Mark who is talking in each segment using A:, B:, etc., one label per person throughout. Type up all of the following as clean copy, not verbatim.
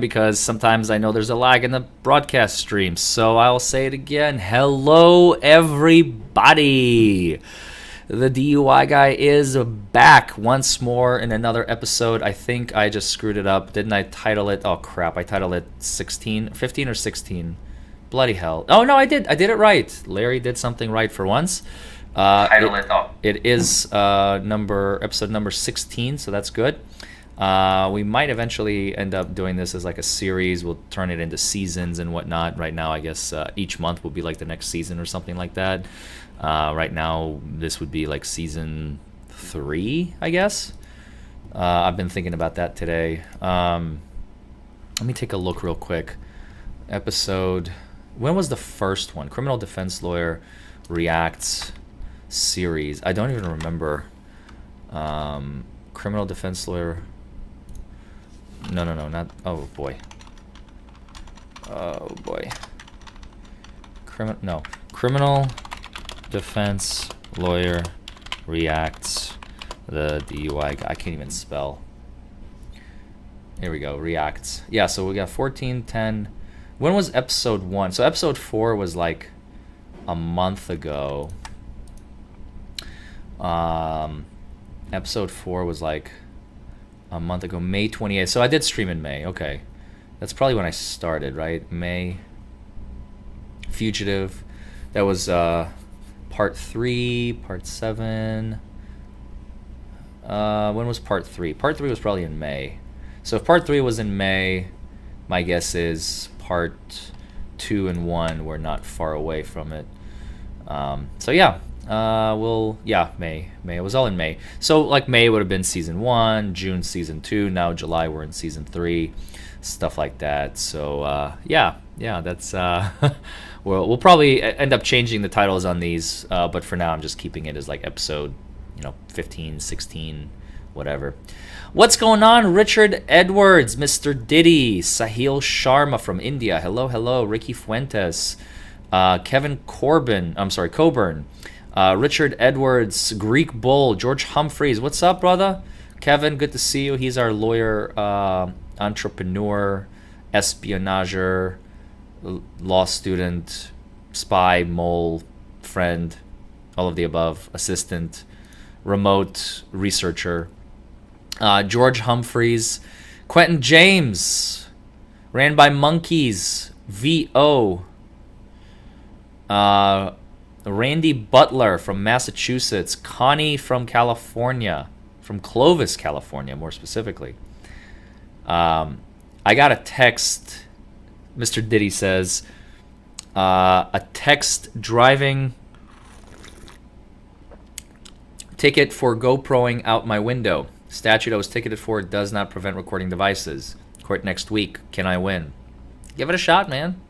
A: because sometimes I know there's a lag in the broadcast stream. So I'll say it again. Hello, everybody. The DUI guy is back once more in another episode. I think I just screwed it up. Didn't I title it? Oh, crap. I titled it 16, 15 or 16. Bloody hell. Oh, no, I did. I did it right. Larry did something right for once. It is episode number 16, so that's good. We might eventually end up doing this as like a series. We'll turn it into seasons and whatnot. Right now, I guess each month will be like the next season or something like that. Right now, this would be like season 3, I guess. I've been thinking about that today. Let me take a look real quick. When was the first one? Criminal Defense Lawyer Reacts series. I don't even remember. Criminal Defense Lawyer. No, not. Oh boy. Criminal Defense Lawyer Reacts the DUI guy. I can't even spell. Here we go. Reacts. Yeah. So we got 14, 10. When was episode 1? So episode 4 was like a month ago. Episode 4 was like a month ago, May 28th. So I did stream in May. Okay. That's probably when I started, right? May. Fugitive. That was part 3, part 7. When was part 3? Part 3 was probably in May. So if part 3 was in May, my guess is part 2 and 1 were not far away from it. So yeah. May. It was all in May. So like May would have been season 1, June season 2. Now July we're in season 3, stuff like that. So that's we'll probably end up changing the titles on these. But for now I'm just keeping it as like episode, 15, 16, whatever. What's going on, Richard Edwards, Mr. Diddy, Sahil Sharma from India. Hello, Ricky Fuentes, Kevin Coburn, Richard Edwards, Greek Bull, George Humphreys. What's up, brother? Kevin, good to see you. He's our lawyer, entrepreneur, espionager, law student, spy, mole, friend, all of the above, assistant, remote researcher. George Humphreys, Quentin James, ran by monkeys, VO. Randy Butler from Massachusetts, Connie from California, from Clovis, California, more specifically. I got a text, Mr. Diddy says, a text driving ticket for GoProing out my window. Statute I was ticketed for does not prevent recording devices. Court next week. Can I win? Give it a shot, man.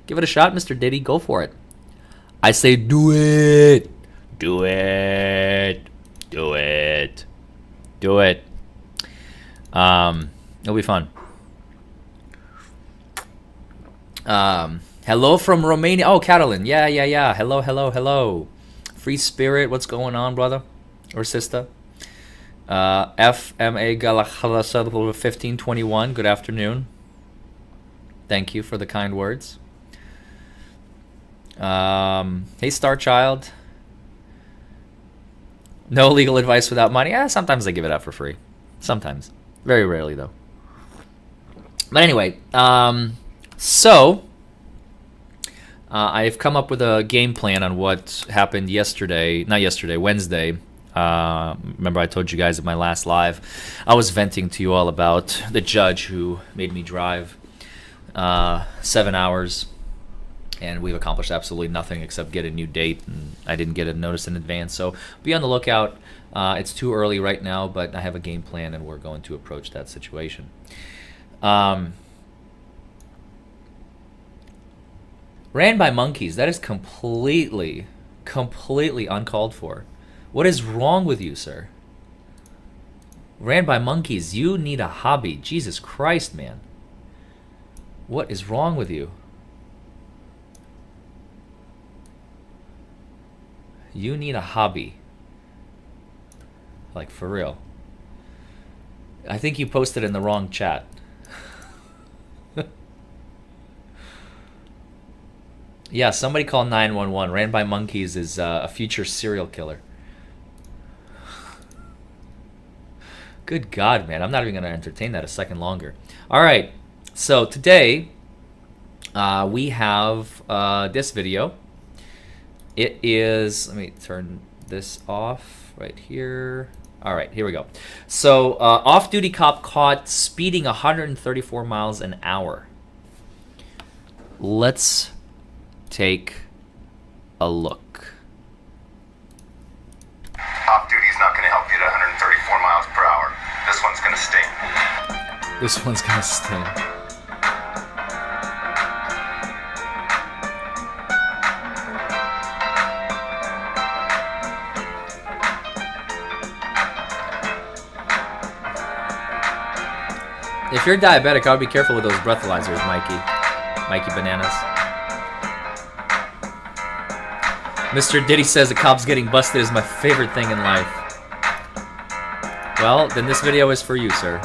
A: Give it a shot, Mr. Diddy. Go for it. I say do it. Do it. Do it. Do it. It'll be fun. Hello from Romania. Oh, Catalan. Yeah. Hello. Free Spirit. What's going on, brother? Or sister? FMA Galachala 1521. Good afternoon. Thank you for the kind words. Hey, Star Child. No legal advice without money. Sometimes they give it out for free. Sometimes. Very rarely, though. But anyway, I've come up with a game plan on what happened Wednesday. Remember I told you guys at my last live, I was venting to you all about the judge who made me drive 7 hours. And we've accomplished absolutely nothing except get a new date, and I didn't get a notice in advance. So be on the lookout. It's too early right now, but I have a game plan, and we're going to approach that situation. Ran by monkeys. That is completely uncalled for. What is wrong with you, sir? Ran by monkeys. You need a hobby. Jesus Christ, man. What is wrong with you? You need a hobby. Like, for real. I think you posted in the wrong chat. Yeah, somebody call 911. Ran by monkeys is a future serial killer. Good God, man. I'm not even going to entertain that a second longer. All right. So today we have this video. It is, let me turn this off right here. All right, here we go. So off-duty cop caught speeding 134 miles an hour. Let's take a look.
B: Off-duty is not going to help you at 134 miles per hour. This one's going to sting.
A: This one's going to sting. If you're diabetic, I would be careful with those breathalyzers, Mikey. Mikey Bananas. Mr. Diddy says the cops getting busted is my favorite thing in life. Well, then this video is for you, sir.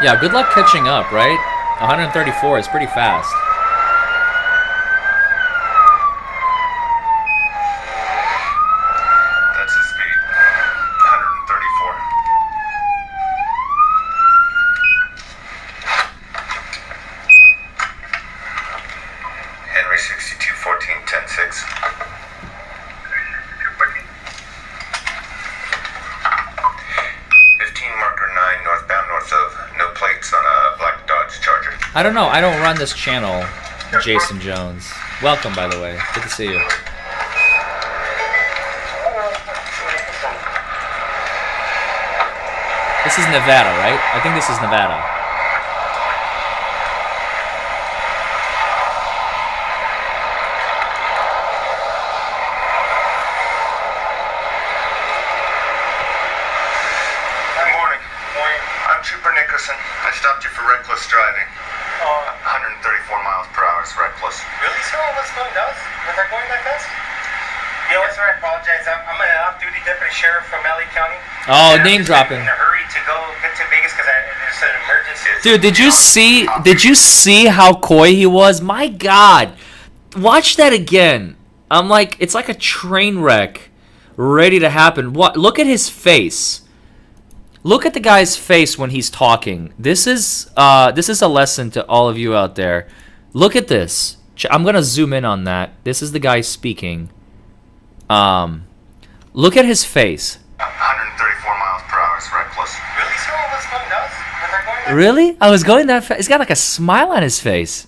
A: Yeah, good luck catching up, right? 134 is pretty fast.
B: That's the speed. 134. Henry 62 14 10 6. 15 marker 9 northbound north of. No plates on a black Dodge Charger.
A: I don't know. I don't run this channel, Jason Jones. Welcome, by the way. Good to see you. This is Nevada, right? I think this is Nevada.
B: I stopped you for reckless driving. 134 miles per hour is reckless.
C: Really, sir? What's going on? Was I going that fast? You know what, sir? I apologize. I'm an off-duty deputy sheriff from LA County.
A: Oh, name dropping.
C: I'm in a hurry to go get to Vegas because there's an emergency.
A: Dude, did you see how coy he was? My God. Watch that again. I'm like, it's like a train wreck ready to happen. What? Look at his face. Look at the guy's face when he's talking. This is a lesson to all of you out there. Look at this. I'm gonna zoom in on that. This is the guy speaking. Look at his face.
B: 134 miles per hour is reckless.
C: Really, sir? What's going on? Was I going that
A: Really? I was going that fast. He's got like a smile on his face.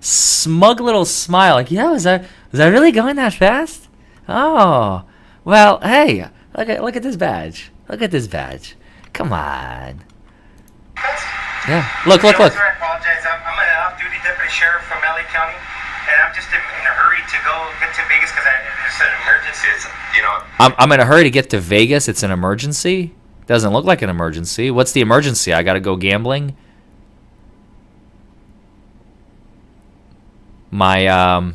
A: Smug little smile. Like, yeah, was I really going that fast? Oh, well, hey, look at this badge. Look at this badge. Come on. Yeah. Look.
C: Sir, I apologize. I'm an off-duty deputy sheriff from LA County, and I'm just in a hurry to go get to Vegas because there's an emergency.
A: I'm in a hurry to get to Vegas. It's an emergency? Doesn't look like an emergency. What's the emergency? I got to go gambling? My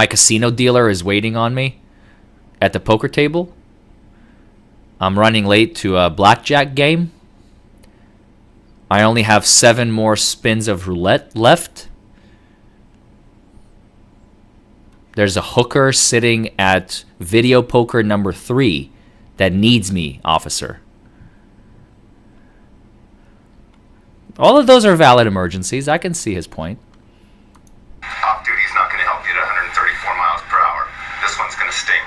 A: casino dealer is waiting on me at the poker table. I'm running late to a blackjack game. I only have 7 more spins of roulette left. There's a hooker sitting at video poker number 3 that needs me, officer. All of those are valid emergencies. I can see his point.
B: Off-duty is not going to help you at 134 miles per hour. This one's going to sting.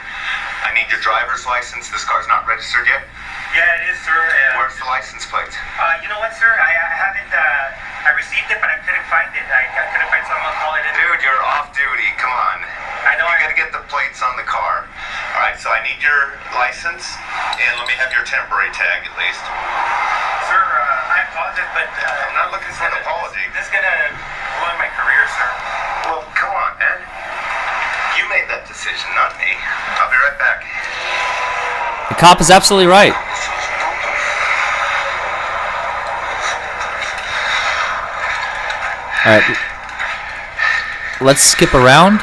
B: I need your driver's license. This car's not registered yet.
C: Yeah, it is, sir.
B: Where's the license plate?
C: You know what, sir? I haven't. I received it, but I couldn't find it. I couldn't find someone to call it in.
B: Dude, you're off-duty. Come on.
C: I know.
B: You got to get the plates on the car. All right, so I need your license, and let me have your temporary tag at least.
C: Sir, I apologize, but
B: I'm not looking for an apology.
C: This is gonna ruin my career, sir.
B: Well, come on, man. You made that decision, not me. I'll be right back.
A: The cop is absolutely right. All right. Let's skip around.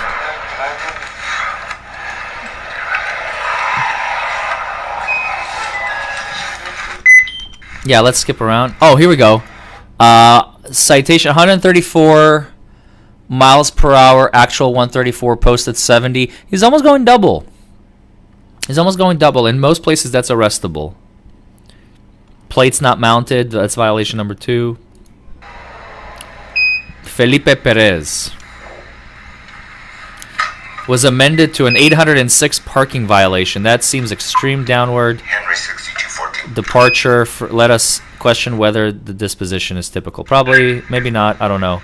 A: Yeah, let's skip around. Oh, here we go. Citation 134 miles per hour, actual 134, posted 70. He's almost going double. He's almost going double. In most places, that's arrestable. Plates not mounted, that's violation number 2. Felipe Perez was amended to an 806 parking violation. That seems extreme downward.
B: Henry 6214.
A: Departure. Let us question whether the disposition is typical. Probably, maybe not. I don't know.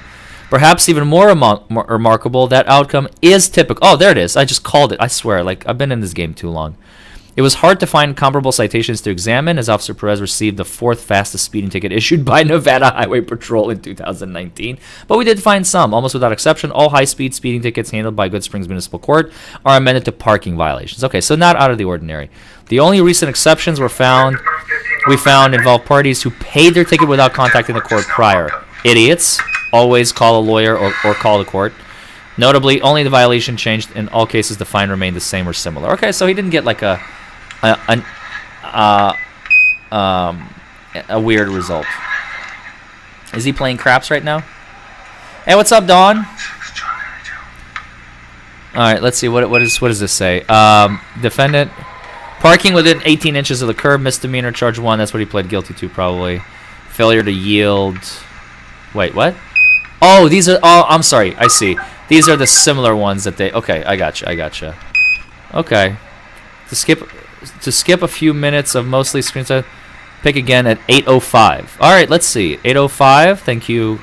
A: Perhaps even more remarkable, that outcome is typical. Oh, there it is. I just called it. I swear. Like, I've been in this game too long. It was hard to find comparable citations to examine, as Officer Perez received the 4th fastest speeding ticket issued by Nevada Highway Patrol in 2019. But we did find some. Almost without exception, all high-speed speeding tickets handled by Good Springs Municipal Court are amended to parking violations. Okay, so not out of the ordinary. The only recent exceptions we found involve parties who paid their ticket without contacting the court prior. Idiots. Always call a lawyer or call the court. Notably, only the violation changed. In all cases, the fine remained the same or similar. Okay, so he didn't get like a weird result. Is he playing craps right now? Hey, what's up, Dawn? All right, let's see. What does this say? Defendant parking within 18 inches of the curb, misdemeanor, charge 1. That's what he pled guilty to, probably. Failure to yield. Wait, what? Oh, these are. Oh, I'm sorry. I see. These are the similar ones that they. Okay, I gotcha. Okay. To skip a few minutes of mostly screen time, pick again at 8:05. All right, let's see. 8:05. Thank you.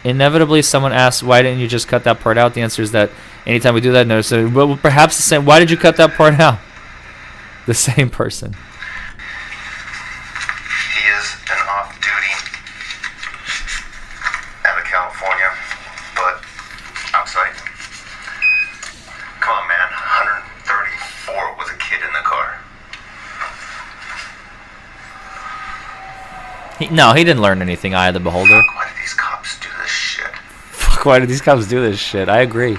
A: Inevitably, someone asks, "Why didn't you just cut that part out?" The answer is that anytime we do that, notice. Well, perhaps the same. Why did you cut that part out? The same person.
B: He is an off-duty out of California, but outside. Come on, man. 134 with a kid in the car.
A: No, he didn't learn anything. Eye of the beholder.
B: Why do these cops do this shit?
A: Fuck, why do these cops do this shit? I agree.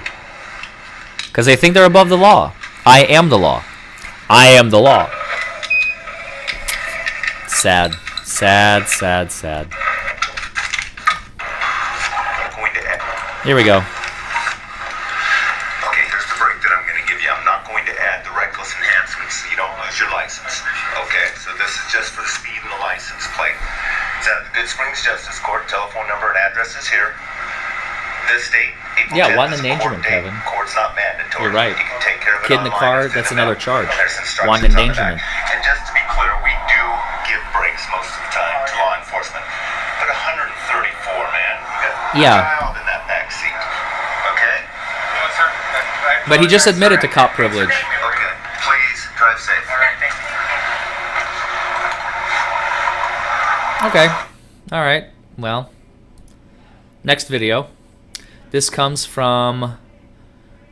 A: Because they think they're above the law. I am the law. I am the law. Sad. Sad, sad, sad.
B: Going to add.
A: Here we go.
B: Okay, here's the break that I'm going to give you. I'm not going to add the reckless enhancements so you don't lose your license. Okay, so this is just for the speed and the license plate. It's at the Good Springs Justice Court. Telephone number and address is here. This date, April 10th,
A: want an
B: is the court
A: endangerment,
B: date.
A: Kevin.
B: Court's not mandatory.
A: You're right.
B: You can take care of it
A: Kid in the car,
B: online through
A: that's
B: the
A: another
B: mail.
A: charge.
B: There's instructions
A: Want
B: on the
A: endangerment.
B: back. And just to be clear, we do give breaks most of the time to law enforcement. But 134, man. We got a child in that back seat. Okay?
A: But he just admitted to cop privilege.
B: Okay. Please drive safe.
A: Okay. All right. Well, next video. This comes from,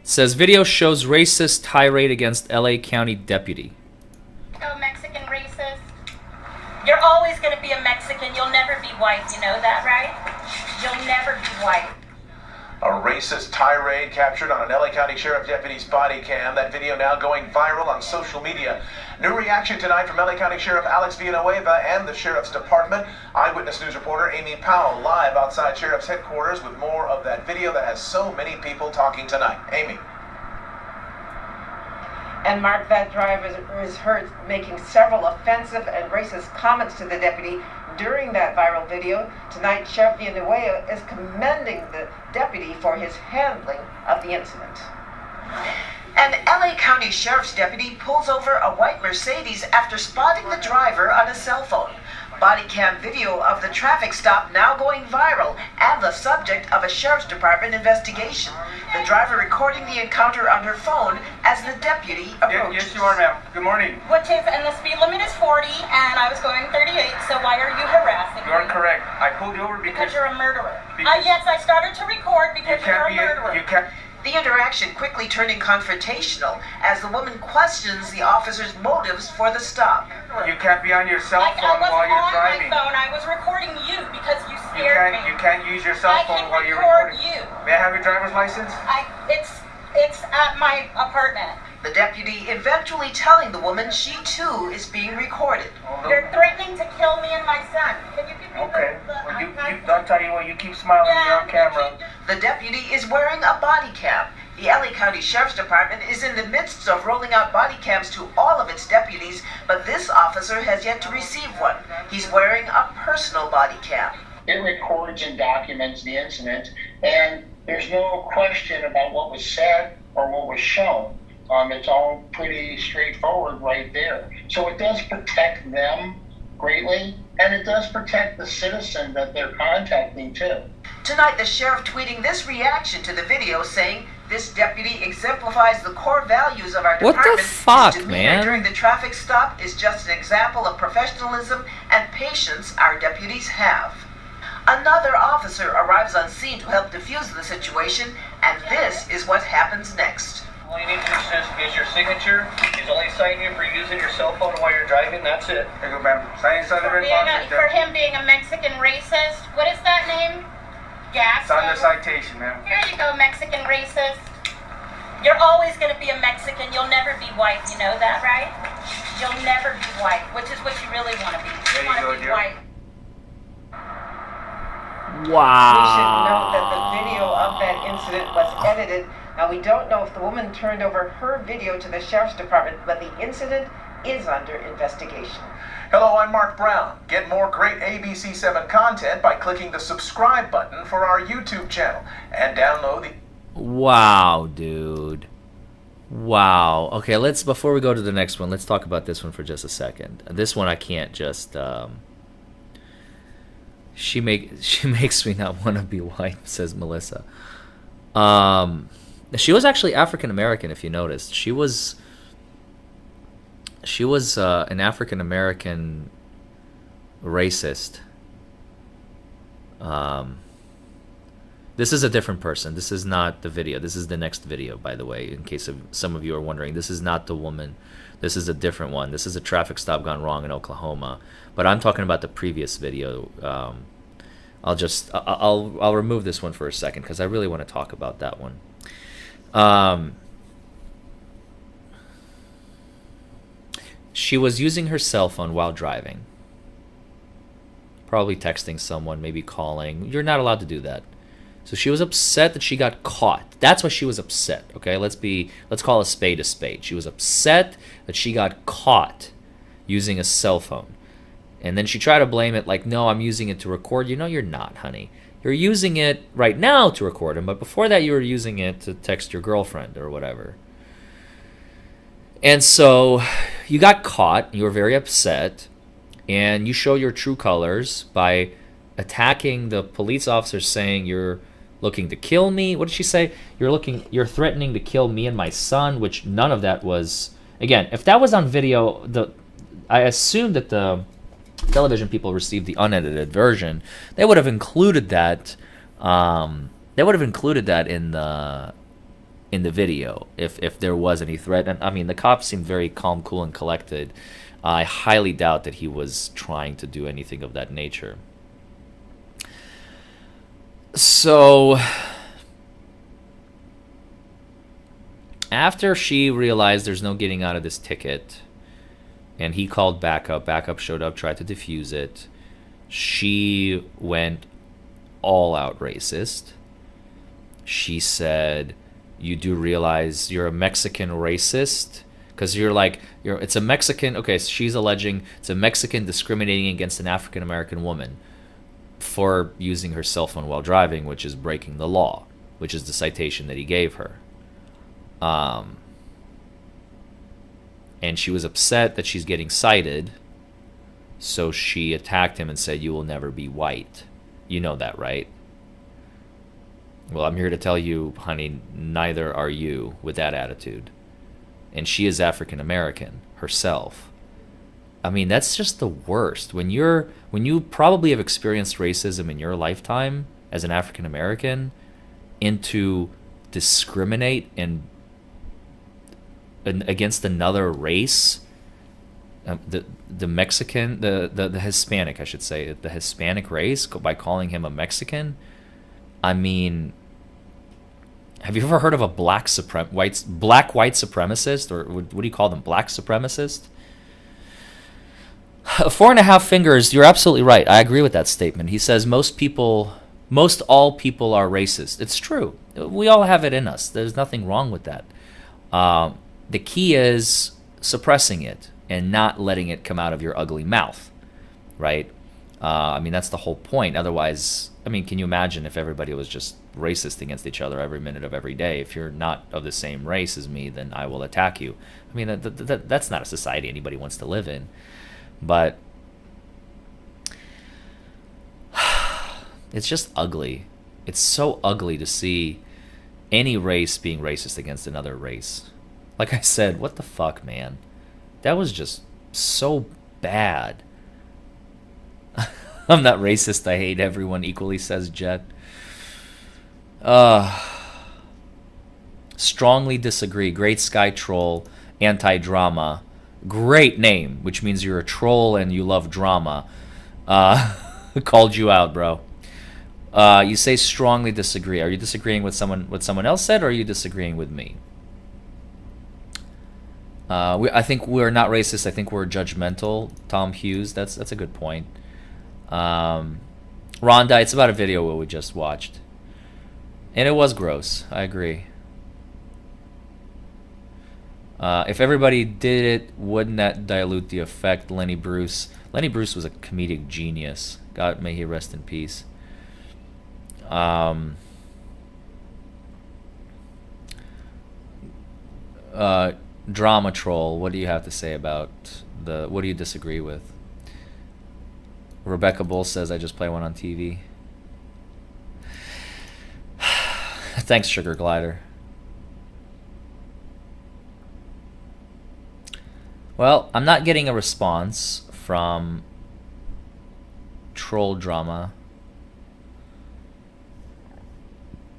A: says video shows racist tirade against LA County deputy.
D: Oh, Mexican racist. You're always going to be a Mexican. You'll never be white. You know that, right? You'll never be white.
E: A racist tirade captured on an LA County Sheriff deputy's body cam. That video now going viral on social media. New reaction tonight from LA County Sheriff Alex Villanueva and the Sheriff's Department. Eyewitness News reporter Amy Powell live outside Sheriff's headquarters with more of that video that has so many people talking tonight. Amy.
F: And Mark, that driver is heard making several offensive and racist comments to the deputy during that viral video. Tonight, Sheriff Villanueva is commending the deputy for his handling of the incident.
G: An LA County Sheriff's deputy pulls over a white Mercedes after spotting the driver on a cell phone. Body cam video of the traffic stop now going viral and the subject of a Sheriff's Department investigation. The driver recording the encounter on her phone as the deputy approaches.
C: Yes, you are, ma'am. Good morning.
D: Which is, and the speed limit is 40, and I was going 38, so why are you harassing
C: You are
D: me?
C: correct. I pulled you over
D: Because you're a murderer.
C: Because-
D: Yes, I started to record because you're a murderer.
C: You can't.
G: The interaction quickly turning confrontational as the woman questions the officer's motives for the stop.
C: You can't be on your cell
D: I
C: phone
D: wasn't
C: while you're
D: on
C: driving.
D: my phone. I was recording you because you scared me.
C: You can't use your cell
D: I
C: phone
D: can
C: while you're
D: record
C: recording.
D: you.
C: May I have your driver's license?
D: It's at my apartment.
G: The deputy eventually telling the woman she too is being recorded.
D: You're threatening to kill me and my son. Can you give me
C: Okay.
D: the
C: Well, I'll tell you what, you keep smiling, you're on camera.
G: The deputy is wearing a body cam. The LA County Sheriff's Department is in the midst of rolling out body cams to all of its deputies, but this officer has yet to receive one. He's wearing a personal body cam.
H: It records and documents the incident, and there's no question about what was said or what was shown. It's all pretty straightforward right there. So it does protect them greatly, and it does protect the citizen that they're contacting too.
G: Tonight, the sheriff tweeting this reaction to the video saying, "This deputy exemplifies the core values of our
A: What the
G: department.
A: fuck,
G: His demeanor
A: man?
G: during the traffic stop is just an example of professionalism and patience our deputies have." Another officer arrives on scene to help defuse the situation, and this is what happens next.
C: All you need to do is your signature. He's only citing you for using your cell phone while you're driving. That's it. There you go, ma'am. Sign inside the red box.
D: For him being a Mexican racist. What is that name? Gas.
C: It's on the citation, ma'am.
D: Here you go, Mexican racist. You're always going to be a Mexican. You'll never be white. You know that, right? You'll never be white, which is what you really want to be.
C: There you
D: want
C: go,
D: to be
C: dear.
D: white.
F: We should note that the video of that incident was edited. Now, we don't know if the woman turned over her video to the sheriff's department, but the incident is under investigation.
E: Hello, I'm Mark Brown. Get more great ABC7 content by clicking the subscribe button for our YouTube channel and download the...
A: Wow, dude. Wow. Okay, before we go to the next one, let's talk about this one for just a second. This one I can't just she makes me not want to be white, says Melissa. She was actually African American, if you noticed. She was an African American racist. This is a different person. This is not the video. This is the next video, by the way, in case some of you are wondering. This is not the woman. This is a different one. This is a traffic stop gone wrong in Oklahoma. But I'm talking about the previous video. I'll remove this one for a second because I really want to talk about that one. She was using her cell phone while driving. Probably texting someone, maybe calling. You're not allowed to do that. So she was upset that she got caught. That's why she was upset. Okay, let's call a spade a spade. She was upset that she got caught using a cell phone. And then she tried to blame it like, no, I'm using it to record you. No, you're not, honey. You're using it right now to record him, but before that you were using it to text your girlfriend or whatever. And so you got caught. You were very upset. And you show your true colors by attacking the police officer, saying you're looking to kill me. What did she say? You're threatening to kill me and my son, which none of that was. Again, if that was on video, I assume that the television people received the unedited version. They would have included that. They would have included that in the video if there was any threat. And I mean, the cop seemed very calm, cool, and collected. I highly doubt that he was trying to do anything of that nature. So after she realized there's no getting out of this ticket, and he called backup, backup showed up, tried to defuse it, she went all out racist. She said, you do realize you're a Mexican racist? Because it's a Mexican, okay, so she's alleging it's a Mexican discriminating against an African American woman for using her cell phone while driving, which is breaking the law, which is the citation that he gave her. And she was upset that she's getting cited, so she attacked him and said, you will never be white. You know that, right? Well, I'm here to tell you, honey, neither are you with that attitude. And she is African American herself. I mean, that's just the worst. When you probably have experienced racism in your lifetime as an African American, and to discriminate and against another race, the Mexican, the Hispanic, I should say, the Hispanic race, by calling him a Mexican. I mean, have you ever heard of a black white supremacist, or what do you call them, black supremacist? 4.5 fingers. You're absolutely right. I agree with that statement. He says most all people are racist. It's true. We all have it in us. There's nothing wrong with that. The key is suppressing it and not letting it come out of your ugly mouth, right? I mean, that's the whole point. Otherwise, I mean, can you imagine if everybody was just racist against each other every minute of every day? If you're not of the same race as me, then I will attack you. I mean, that's not a society anybody wants to live in. But it's just ugly. It's so ugly to see any race being racist against another race. Like I said, what the fuck, man? That was just so bad. I'm not racist. I hate everyone equally, says Jet. Strongly disagree. Great Sky Troll. Anti-drama. Great name, which means you're a troll and you love drama. Called you out, bro. You say strongly disagree. Are you disagreeing with what someone else said, or are you disagreeing with me? I think we're not racist. I think we're judgmental. Tom Hughes. That's a good point. Rhonda, it's about a video what we just watched, and it was gross. I agree. If everybody did it, wouldn't that dilute the effect? Lenny Bruce. Lenny Bruce was a comedic genius. God, may he rest in peace. Drama troll. What do you have to say about what do you disagree with? Rebecca Bull says, I just play one on TV. Thanks, Sugar Glider. Well, I'm not getting a response from Troll Drama.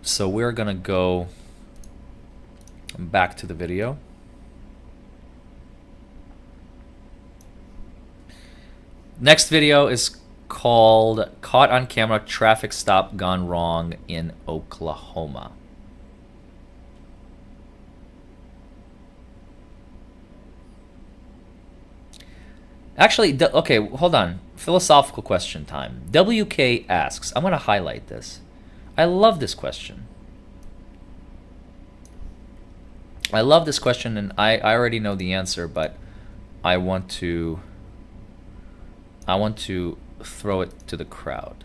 A: So we're going to go back to the video. Next video is called Caught on Camera Traffic Stop Gone Wrong in Oklahoma. Actually, okay, hold on. Philosophical question time. WK asks, I'm going to highlight this. I love this question. I love this question, and I already know the answer, but I want to throw it to the crowd.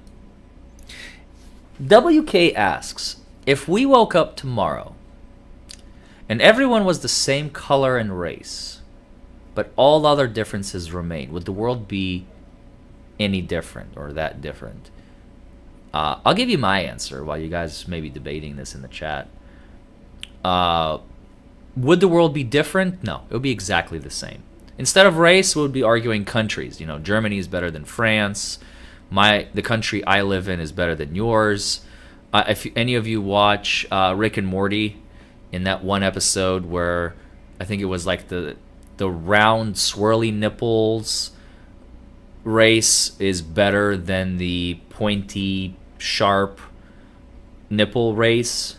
A: WK asks, if we woke up tomorrow and everyone was the same color and race, but all other differences remain, would the world be any different or that different? I'll give you my answer while you guys may be debating this in the chat. Would the world be different? No, it would be exactly the same. Instead of race, we would be arguing countries. You know, Germany is better than France. The country I live in is better than yours. If any of you watch Rick and Morty, in that one episode where I think it was like the round swirly nipples race is better than the pointy sharp nipple race.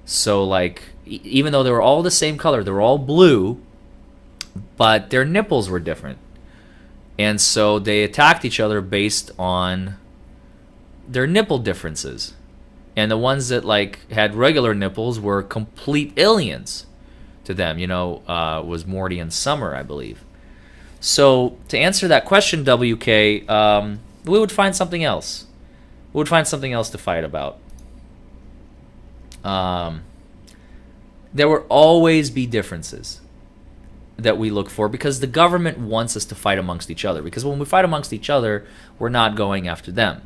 A: So like, even though they were all the same color, they were all blue, but their nipples were different. And so they attacked each other based on their nipple differences. And the ones that like had regular nipples were complete aliens to them. You know, was Morty and Summer, I believe. So to answer that question, WK, we would find something else. We would find something else to fight about. There will always be differences that we look for because the government wants us to fight amongst each other. Because when we fight amongst each other, we're not going after them.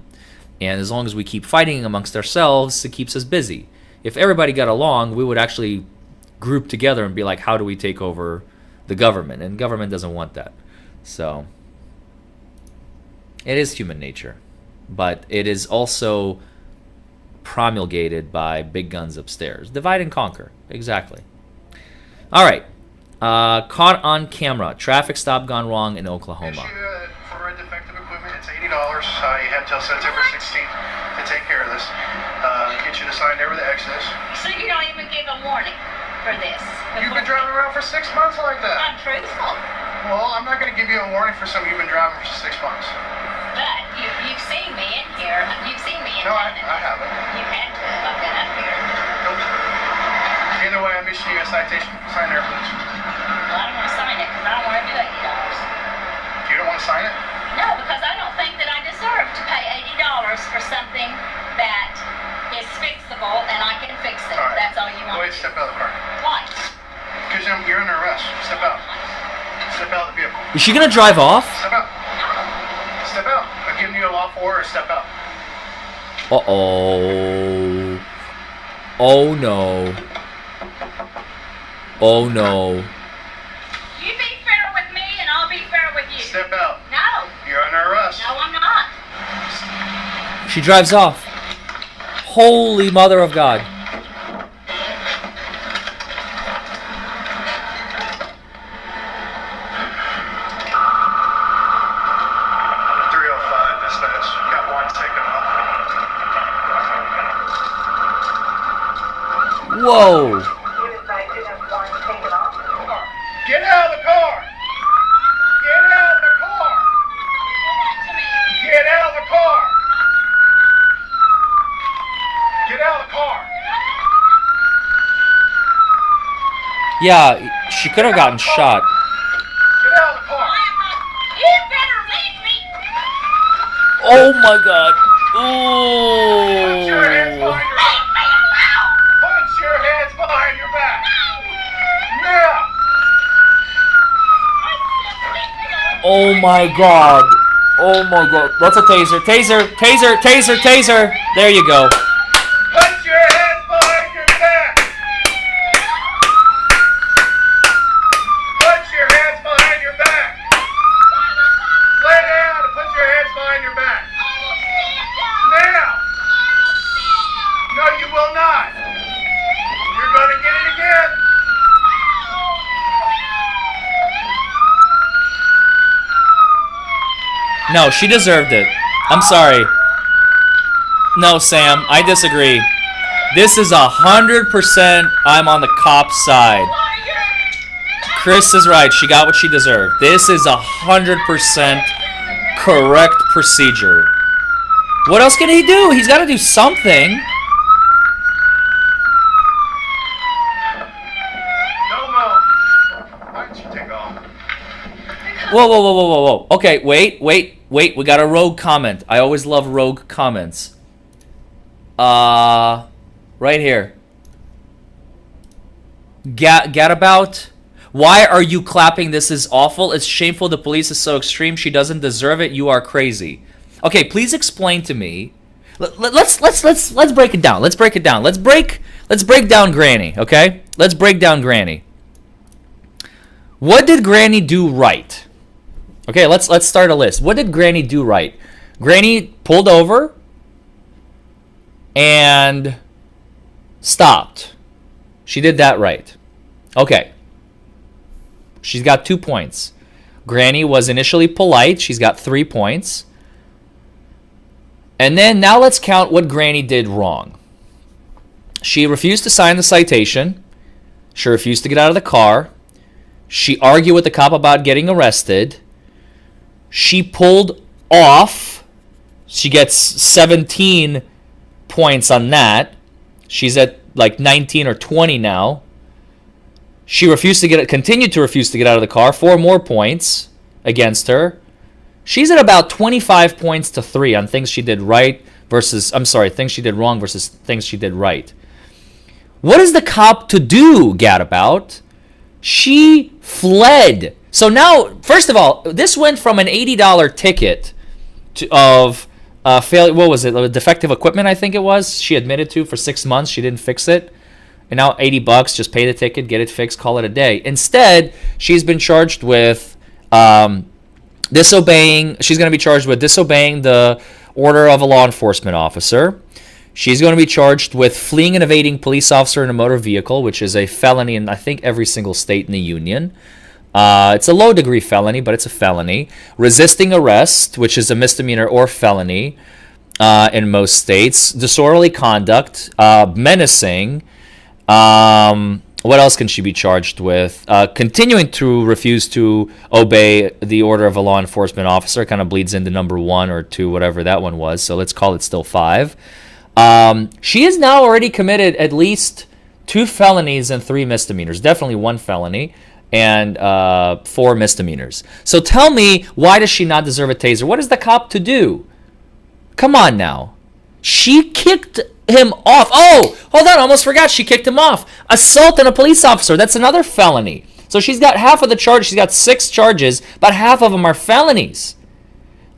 A: And as long as we keep fighting amongst ourselves, it keeps us busy. If everybody got along, we would actually group together and be like, how do we take over the government? And government doesn't want that. So it is human nature. But it is also promulgated by big guns upstairs. Divide and conquer. Exactly. All right. Caught on camera. Traffic stop gone wrong in Oklahoma.
I: Issue for defective equipment, it's $80. You have till September 16th to take care of this. Get you to sign there with the Exodus.
D: So you don't even give a warning for this?
I: You've been driving around for 6 months like that.
D: I'm truthful.
I: Well, I'm not going to give you a warning for something you've been driving for 6 months.
D: But you've seen me in here. You've seen me in
I: No, I
D: heaven.
I: haven't.
D: You had to if I've been up here.
I: Nope. Either way, I'm issuing you a citation. Sign there, please.
D: Well, I don't want to sign it because I don't want to do $80.
I: You don't want to sign it?
D: No, because I don't think that I deserve to pay $80 for something that is fixable and I can fix it.
I: All right.
D: That's all you
I: Go
D: want.
I: ahead, step out of the car.
D: Why?
I: Because you're under arrest. Step out. Step out of the vehicle.
A: Is she gonna drive off?
I: Step out. Step out. I'm giving you a lawful order. Step out.
A: Uh-oh. Oh no. Oh no.
D: You be fair with me and I'll be fair with you.
I: Step out.
D: No.
I: You're under arrest.
D: No, I'm not.
A: She drives off. Holy mother of God. Whoa.
I: Get out of the car! Get out of the car! Get out of the car! Get out of the car!
A: Yeah, she could have gotten shot.
I: Get out of the car!
D: You better leave me.
A: Oh my God.
I: Put your hands
A: Ooh.
I: behind your back! Put your hands behind your back! Now!
A: Oh my God. Oh my God. That's a taser. Taser. Taser. Taser. Taser. There you go.
I: Put your hands behind your back! Put your hands behind your back! Lay down and put your hands behind your back! Now! No, you will not! You're gonna get it again!
A: No, she deserved it. I'm sorry. No, Sam, I disagree. This is 100% I'm on the cop's side. Chris is right. She got what she deserved. This is 100% correct procedure. What else can he do? He's got to do something.
I: No, Mo. Why don't you take off?
A: Whoa, whoa, whoa, whoa, whoa, whoa. Okay, wait. We got a rogue comment. I always love rogue comments. Right here. Gadabout. Why are you clapping? This is awful. It's shameful. The police is so extreme. She doesn't deserve it. You are crazy. Okay, please explain to me. Let's break it down. Let's break it down. Let's break down Granny. Okay, let's break down Granny. What did Granny do right? Okay, let's start a list. What did Granny do right? Granny pulled over and stopped. She did that right. Okay. She's got 2 points. Granny was initially polite. She's got 3 points. And then now let's count what Granny did wrong. She refused to sign the citation. She refused to get out of the car. She argued with the cop about getting arrested. She pulled off. She gets 17 points on that. She's at like 19 or 20 now. She continued to refuse to get out of the car. 4 more points against her. She's at about 25 points to 3 on things she did right versus, things she did wrong versus things she did right. What is the cop to do, Gadabout? She fled. So now, first of all, this went from an $80 ticket of failure. What was it? Defective equipment, I think it was. She admitted to for 6 months. She didn't fix it. And now $80, just pay the ticket, get it fixed, call it a day. Instead, she's been charged with disobeying. She's going to be charged with disobeying the order of a law enforcement officer. She's going to be charged with fleeing and evading police officer in a motor vehicle, which is a felony in, I think, every single state in the union. It's a low-degree felony, but it's a felony. Resisting arrest, which is a misdemeanor or felony in most states. Disorderly conduct, menacing. What else can she be charged with? Continuing to refuse to obey the order of a law enforcement officer. Kind of bleeds into number 1 or 2, whatever that one was. So let's call it still 5. She has now already committed at least 2 felonies and 3 misdemeanors. Definitely 1 felony and 4 misdemeanors. So tell me, why does she not deserve a taser? What is the cop to do? Come on now. She kicked him off. Oh, hold on. I almost forgot. She kicked him off. Assault on a police officer. That's another felony. So she's got half of the charge. She's got 6 charges, but half of them are felonies.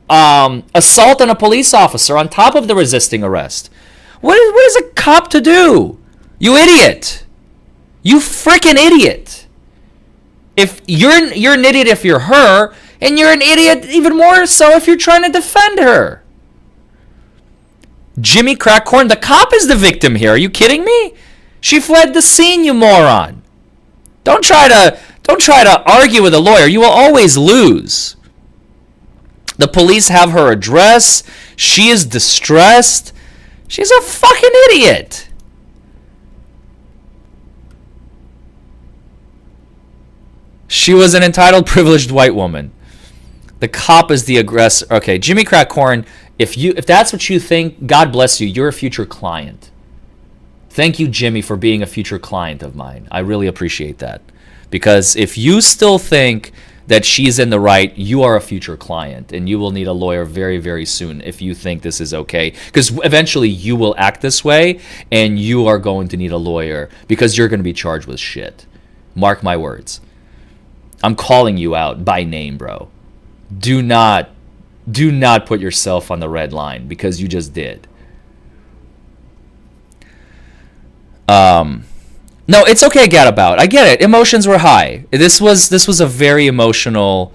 A: Assault on a police officer on top of the resisting arrest. What is a cop to do? You idiot. You freaking idiot. If you're an idiot if you're her, and you're an idiot even more so if you're trying to defend her. Jimmy Crackcorn, the cop is the victim here. Are you kidding me? She fled the scene, you moron. Don't try to argue with a lawyer. You will always lose. The police have her address. She is distressed. She's a fucking idiot. She was an entitled, privileged white woman. The cop is the aggressor. Okay, Jimmy Crackcorn, if that's what you think, God bless you. You're a future client. Thank you, Jimmy, for being a future client of mine. I really appreciate that. Because if you still think that she's in the right, you are a future client, and you will need a lawyer very, very soon if you think this is okay. Because eventually you will act this way, and you are going to need a lawyer because you're going to be charged with shit. Mark my words. I'm calling you out by name, bro. Do not put yourself on the red line because you just did. No, it's okay, Gadabout. I get it. Emotions were high. This was a very emotional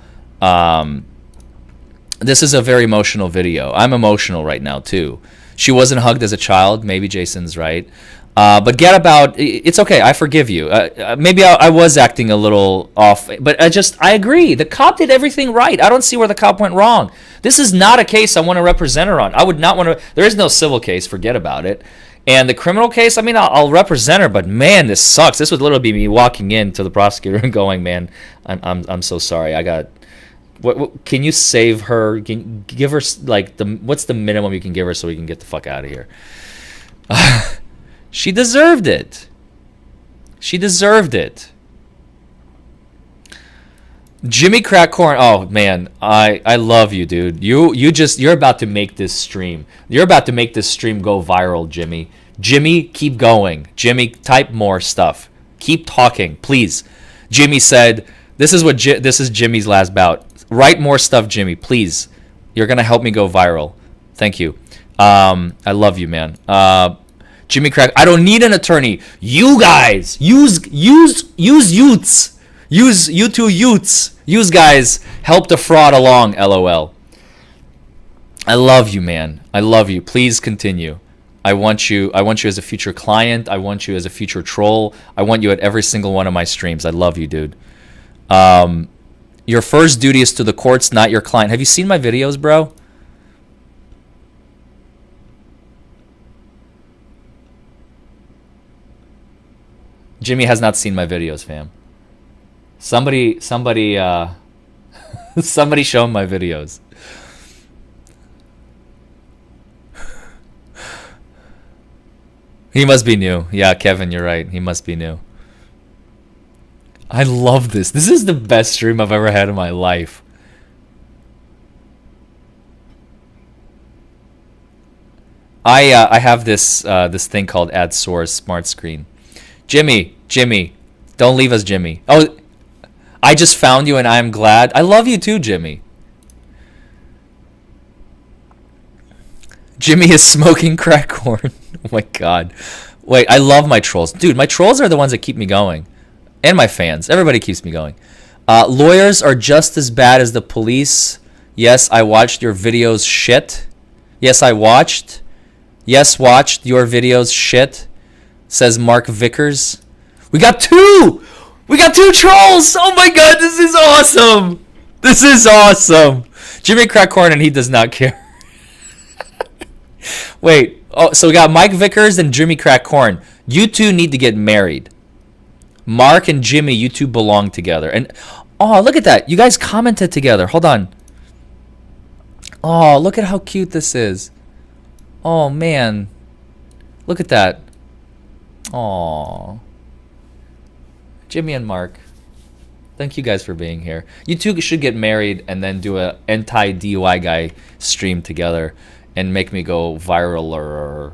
A: this is a very emotional video. I'm emotional right now too. She wasn't hugged as a child. Maybe Jason's right. But Gadabout, it's okay. I forgive you. Maybe I was acting a little off, but I agree. The cop did everything right. I don't see where the cop went wrong. This is not a case I want to represent her on. I would not want to. There is no civil case. Forget about it. And the criminal case, I mean, I'll represent her, but man, this sucks. This would literally be me walking in to the prosecutor and going, "Man, I'm so sorry. I got. What can you save her? Give her like what's the minimum you can give her so we can get the fuck out of here?" She deserved it. She deserved it. Jimmy Crackcorn, oh man, I love you, dude. You're about to make this stream. You're about to make this stream go viral, Jimmy. Jimmy, keep going. Jimmy, type more stuff. Keep talking, please. Jimmy said, this is Jimmy's last bout. Write more stuff, Jimmy, please. You're gonna help me go viral. Thank you. I love you, man. Jimmy Crack, I don't need an attorney. You guys, use youths. Use you two youths. Use guys. Help the fraud along, LOL. I love you, man. I love you. Please continue. I want you as a future client. I want you as a future troll. I want you at every single one of my streams. I love you, dude. Your first duty is to the courts, not your client. Have you seen my videos, bro? Jimmy has not seen my videos, fam. Somebody show him my videos. He must be new. Yeah, Kevin, you're right. He must be new. I love this. This is the best stream I've ever had in my life. I have this thing called Add Source Smart Screen. Jimmy, don't leave us, Jimmy. Oh, I just found you and I'm glad. I love you too, Jimmy. Jimmy is smoking crack corn. Oh my god. Wait, I love my trolls. Dude, my trolls are the ones that keep me going. And my fans. Everybody keeps me going. Lawyers are just as bad as the police. Yes, I watched your videos. Shit. Yes, I watched. Yes, watched your videos. Shit, says Mark Vickers. We got 2. We got 2 trolls. Oh my god, this is awesome. This is awesome. Jimmy Crackhorn, and he does not care. Wait. Oh, so we got Mike Vickers and Jimmy Crackhorn. You two need to get married. Mark and Jimmy, you two belong together. And oh, look at that. You guys commented together. Hold on. Oh, look at how cute this is. Oh, man. Look at that. Oh. Jimmy and Mark. Thank you guys for being here. You two should get married and then do a anti-DUI guy stream together and make me go viral or...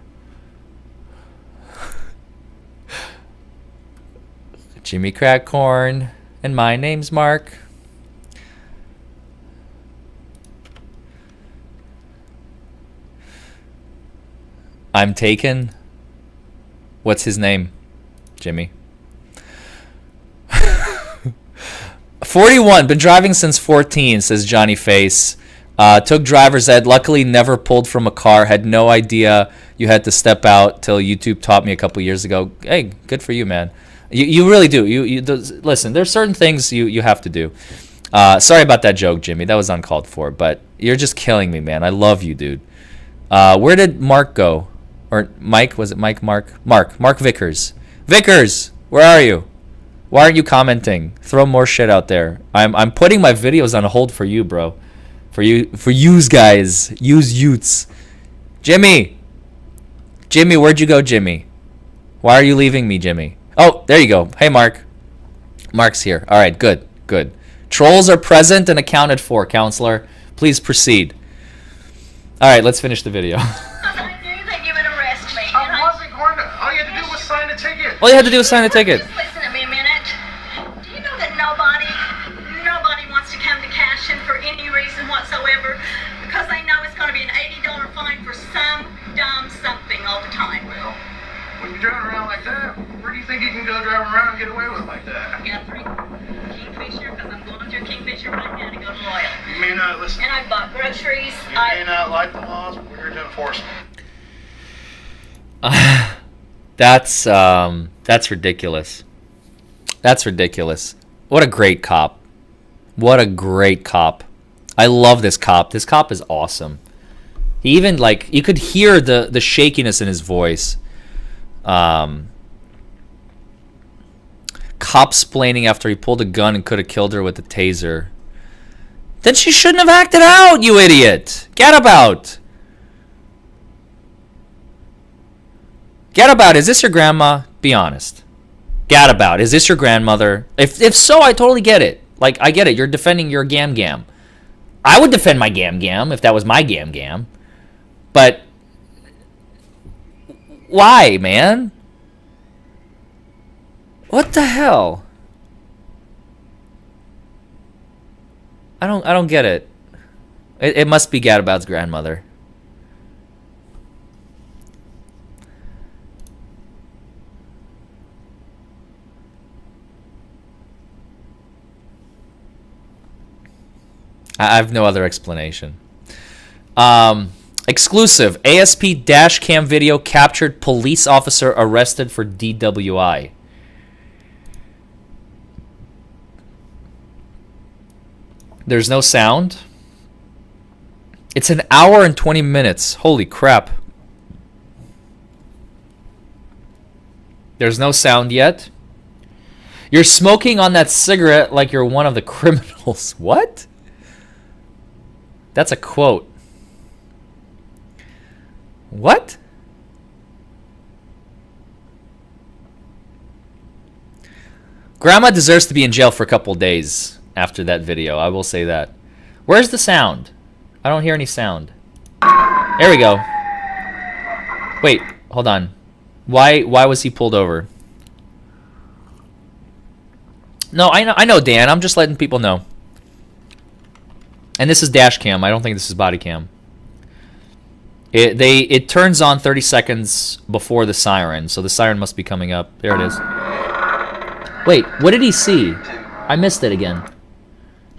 A: Jimmy Crackhorn. And my name's Mark. I'm taken. What's his name? Jimmy. 41. Been driving since 14, says Johnny Face. Took driver's ed. Luckily never pulled from a car. Had no idea you had to step out till YouTube taught me a couple years ago. Hey, good for you, man. You really do. Listen, there's certain things you have to do. Sorry about that joke, Jimmy. That was uncalled for, but you're just killing me, man. I love you, dude. Where did Mark go? Or Mike? Was it Mike? Mark Vickers. Vickers, where are you? Why aren't you commenting? Throw more shit out there. I'm putting my videos on hold for you, bro. For yous guys. Utes. Jimmy, where'd you go, Jimmy? Why are you leaving me, Jimmy? Oh, there you go. Hey, Mark. Mark's here. All right, good. Trolls are present and accounted for, counselor. Please proceed. All right, let's finish the video.
D: I knew that you would arrest me.
I: I wasn't going to. All you had to do was sign a ticket.
A: All you had to do was sign a ticket.
D: Just listen to me a minute. Do you know that nobody wants to come to Cashin for any reason whatsoever? Because they know it's going to be an $80 fine for some dumb something all the time.
I: Well, when you're driving around like that, where do you think you can go driving around and get away with like that?
D: Guthrie, Kingfisher, because I'm going through Kingfisher right now to go to Royal.
I: You may not listen.
D: And I bought groceries.
I: You may not like the laws, but we're here to enforce them.
A: That's ridiculous. That's ridiculous. What a great cop. What a great cop. I love this cop. This cop is awesome. He even, like, you could hear the shakiness in his voice. Cop-splaining after he pulled a gun and could have killed her with a taser. Then she shouldn't have acted out, you idiot. Gadabout. Gadabout, is this your grandma? Be honest. Gadabout, is this your grandmother? If so, I totally get it. Like, I get it. You're defending your gam-gam. I would defend my gam-gam if that was my gam-gam. But why, man? What the hell? I don't get it. It must be Gadabout's grandmother. I have no other explanation. Exclusive. ASP dash cam video captured police officer arrested for DWI. There's no sound. It's an hour and 20 minutes. Holy crap. There's no sound yet. You're smoking on that cigarette like you're one of the criminals. What? That's a quote. What? Grandma deserves to be in jail for a couple days after that video. I will say that. Where's the sound? I don't hear any sound. There we go. Wait, hold on. Why was he pulled over? No, I know, Dan. I'm just letting people know. And this is dash cam. I don't think this is body cam. It turns on 30 seconds before the siren, so the siren must be coming up. There it is. Wait, what did he see? I missed it again.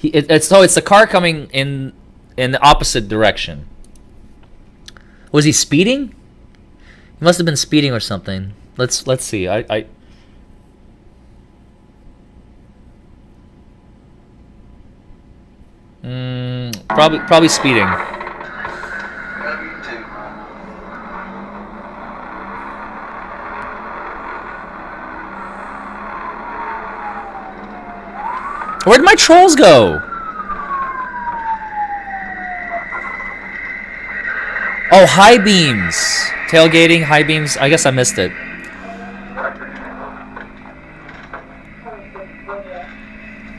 A: It's the car coming in the opposite direction. Was he speeding? Must have been speeding or something. Let's see. Probably speeding. Where'd my trolls go? Oh, high beams. Tailgating, high beams. I guess I missed it.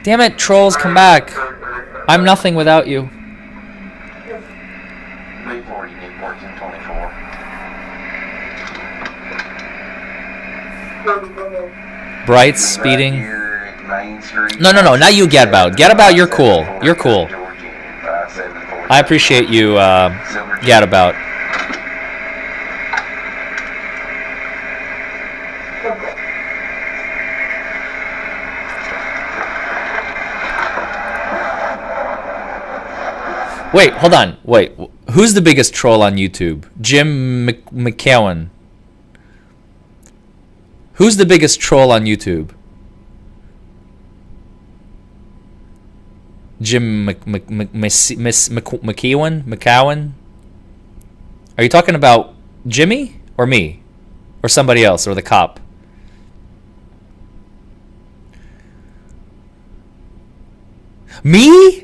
A: Damn it, trolls, come back. I'm nothing without you. Bright, speeding. No, now you get about. Get about, you're cool. You're cool. I appreciate you, get about. Wait, hold on. Wait, who's the biggest troll on YouTube? Jim McCowan. Who's the biggest troll on YouTube? Jim McCowan? Are you talking about Jimmy or me? Or somebody else, or the cop? Me?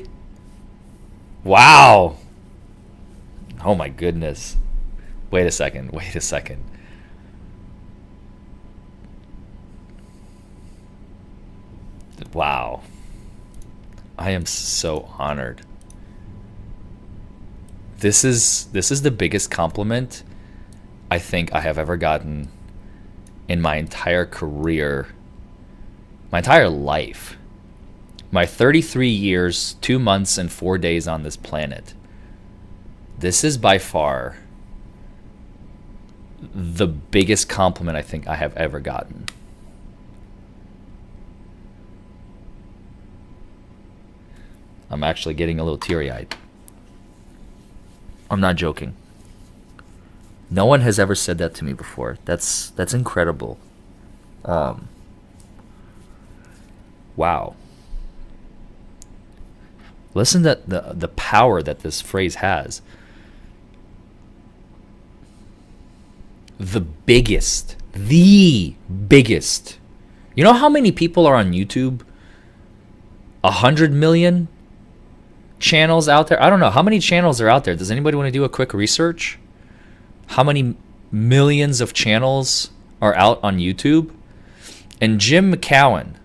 A: Wow. Oh my goodness. Wait a second. Wow. I am so honored. This is the biggest compliment I think I have ever gotten in my entire career, my entire life. My 33 years, 2 months, and 4 days on this planet. This is by far the biggest compliment I think I have ever gotten. I'm actually getting a little teary-eyed. I'm not joking. No one has ever said that to me before. That's incredible. Wow. Listen to the power that this phrase has. The biggest. You know how many people are on YouTube? 100 million channels out there? I don't know. How many channels are out there? Does anybody want to do a quick research? How many millions of channels are out on YouTube? And Jim McCowan.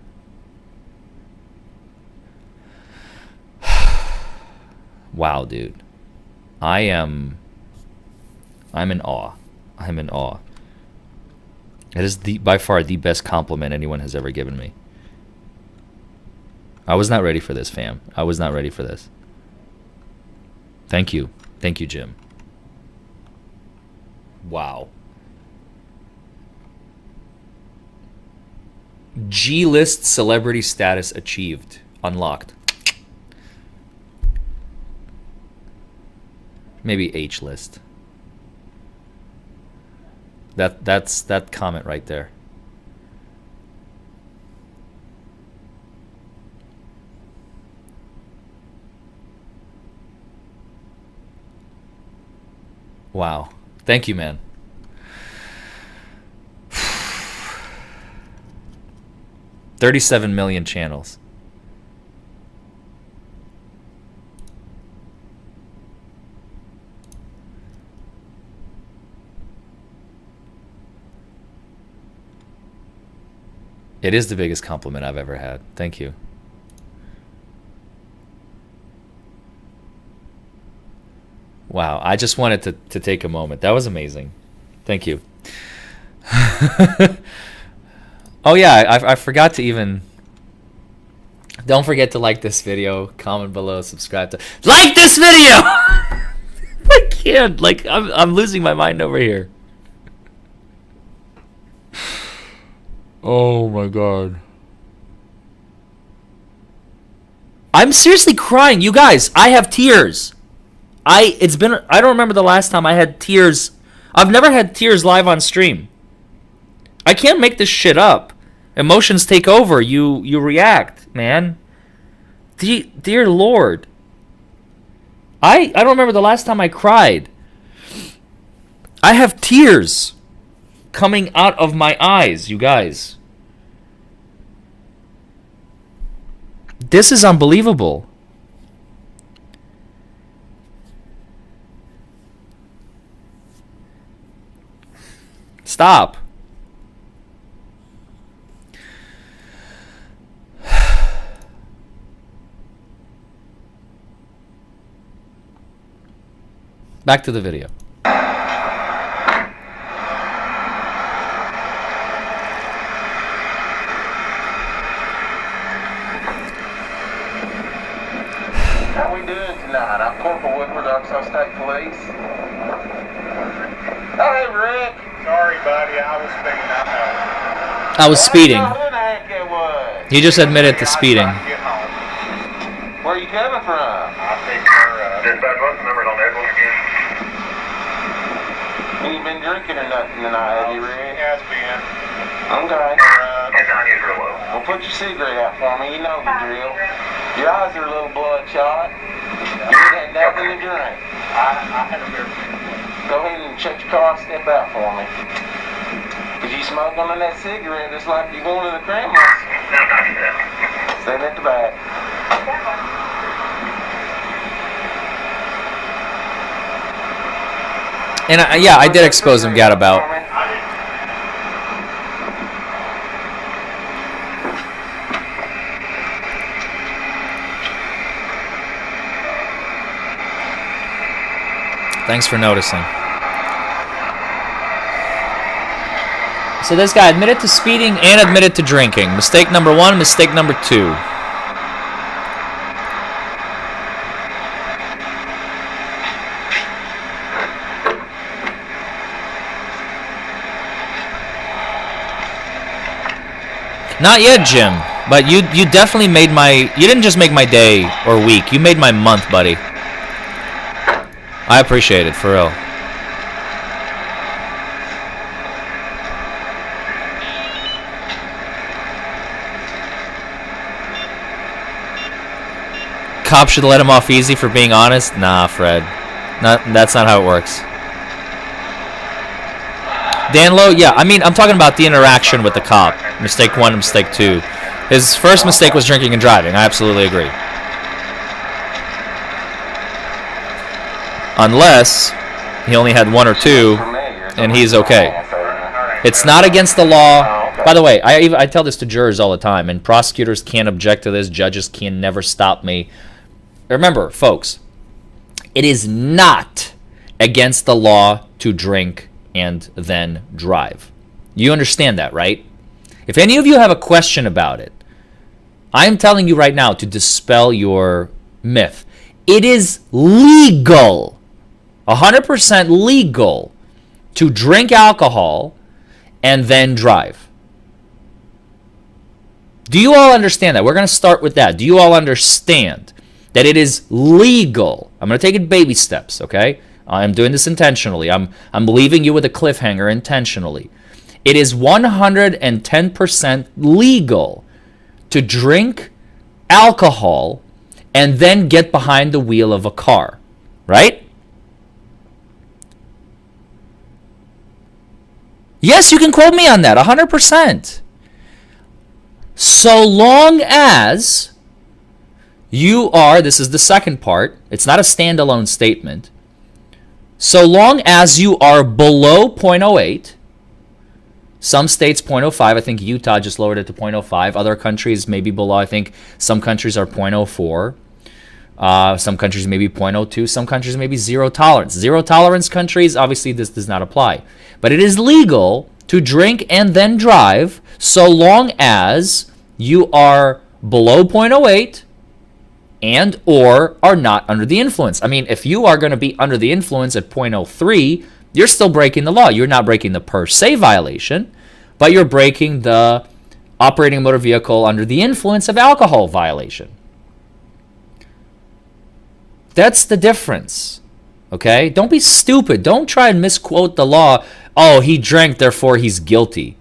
A: Wow, dude. I'm in awe. It is by far the best compliment anyone has ever given me. I was not ready for this, fam. I was not ready for this. Thank you. Thank you, Jim. Wow. G-list celebrity status achieved. Unlocked. Maybe H-list. That's that comment right there. Wow. Thank you, man. $37 million channels. It is the biggest compliment I've ever had. Thank you. Wow, I just wanted to take a moment. That was amazing. Thank you. Oh yeah, I forgot to even... Don't forget to like this video, comment below, subscribe to... Like this video! I can't. Like, I'm losing my mind over here. Oh my god. I'm seriously crying. You guys, I have tears. I don't remember the last time I had tears. I've never had tears live on stream. I can't make this shit up. Emotions take over. You react, man. Dear Lord. I don't remember the last time I cried. I have tears coming out of my eyes, you guys. This is unbelievable. Stop. Back to the video.
E: How we doing tonight? I'm Corporal Woodward, Arkansas State Police. Hey, Rick.
I: Sorry, buddy. I was speeding. I know.
A: I was speeding.
E: Who the heck it was?
A: He just admitted to speeding.
I: I was trying to get home.
E: Where you coming from?
I: I think
B: Dispatch, what's the numbers on that one again?
E: You ain't been drinking or nothing tonight, have you, Rick?
I: has been.
E: Okay.
B: And 90 is real low.
E: Well, put your cigarette out for me. You know the drill. Your eyes are a little bloodshot. You ain't had nothing to drink.
I: I had a beer.
E: Go ahead and shut your car, step out for me. Cause you smoke on that cigarette just like you going to the Kremlin.
B: No, not yet.
E: Stand at the back.
A: And I did expose him gadabout. Thanks for noticing. So this guy admitted to speeding and admitted to drinking. Mistake number 1, mistake number 2. Not yet, Jim. But you definitely made my... You didn't just make my day or week. You made my month, buddy. I appreciate it, for real. Cop should let him off easy for being honest? Nah, Fred. That's not how it works. Dan Lowe, yeah, I mean, I'm talking about the interaction with the cop. Mistake 1 and mistake 2. His first mistake was drinking and driving. I absolutely agree. Unless he only had 1 or 2, and he's okay. It's not against the law. By the way, I tell this to jurors all the time, and prosecutors can't object to this. Judges can never stop me. Remember, folks, it is not against the law to drink and then drive. You understand that, right? If any of you have a question about it, I'm telling you right now to dispel your myth. It is legal, 100% legal, to drink alcohol and then drive. Do you all understand that? We're going to start with that. Do you all understand that it is legal? I'm going to take it baby steps, okay? I'm doing this intentionally. I'm leaving you with a cliffhanger intentionally. It is 110% legal to drink alcohol and then get behind the wheel of a car, right? Yes, you can quote me on that, 100%. So long as you are, this is the second part, it's not a standalone statement, so long as you are below 0.08, some states 0.05, I think Utah just lowered it to 0.05, other countries maybe below, I think some countries are 0.04, some countries maybe 0.02, some countries maybe zero tolerance. Zero tolerance countries, obviously this does not apply. But it is legal to drink and then drive so long as you are below 0.08 and or are not under the influence. I mean, if you are going to be under the influence at 0.03, you're still breaking the law. You're not breaking the per se violation, but you're breaking the operating a motor vehicle under the influence of alcohol violation. That's the difference. Okay? Don't be stupid. Don't try and misquote the law. Oh, he drank, therefore he's guilty.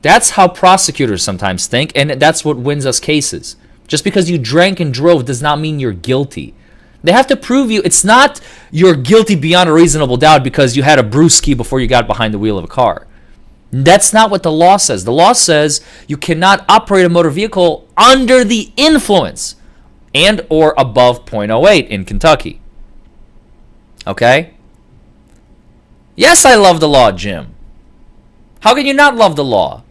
A: That's how prosecutors sometimes think, and that's what wins us cases. Just because you drank and drove does not mean you're guilty. They have to prove you. It's not you're guilty beyond a reasonable doubt because you had a brewski before you got behind the wheel of a car. That's not what the law says. The law says you cannot operate a motor vehicle under the influence and or above .08 in Kentucky. Okay? Yes, I love the law, Jim. How can you not love the law?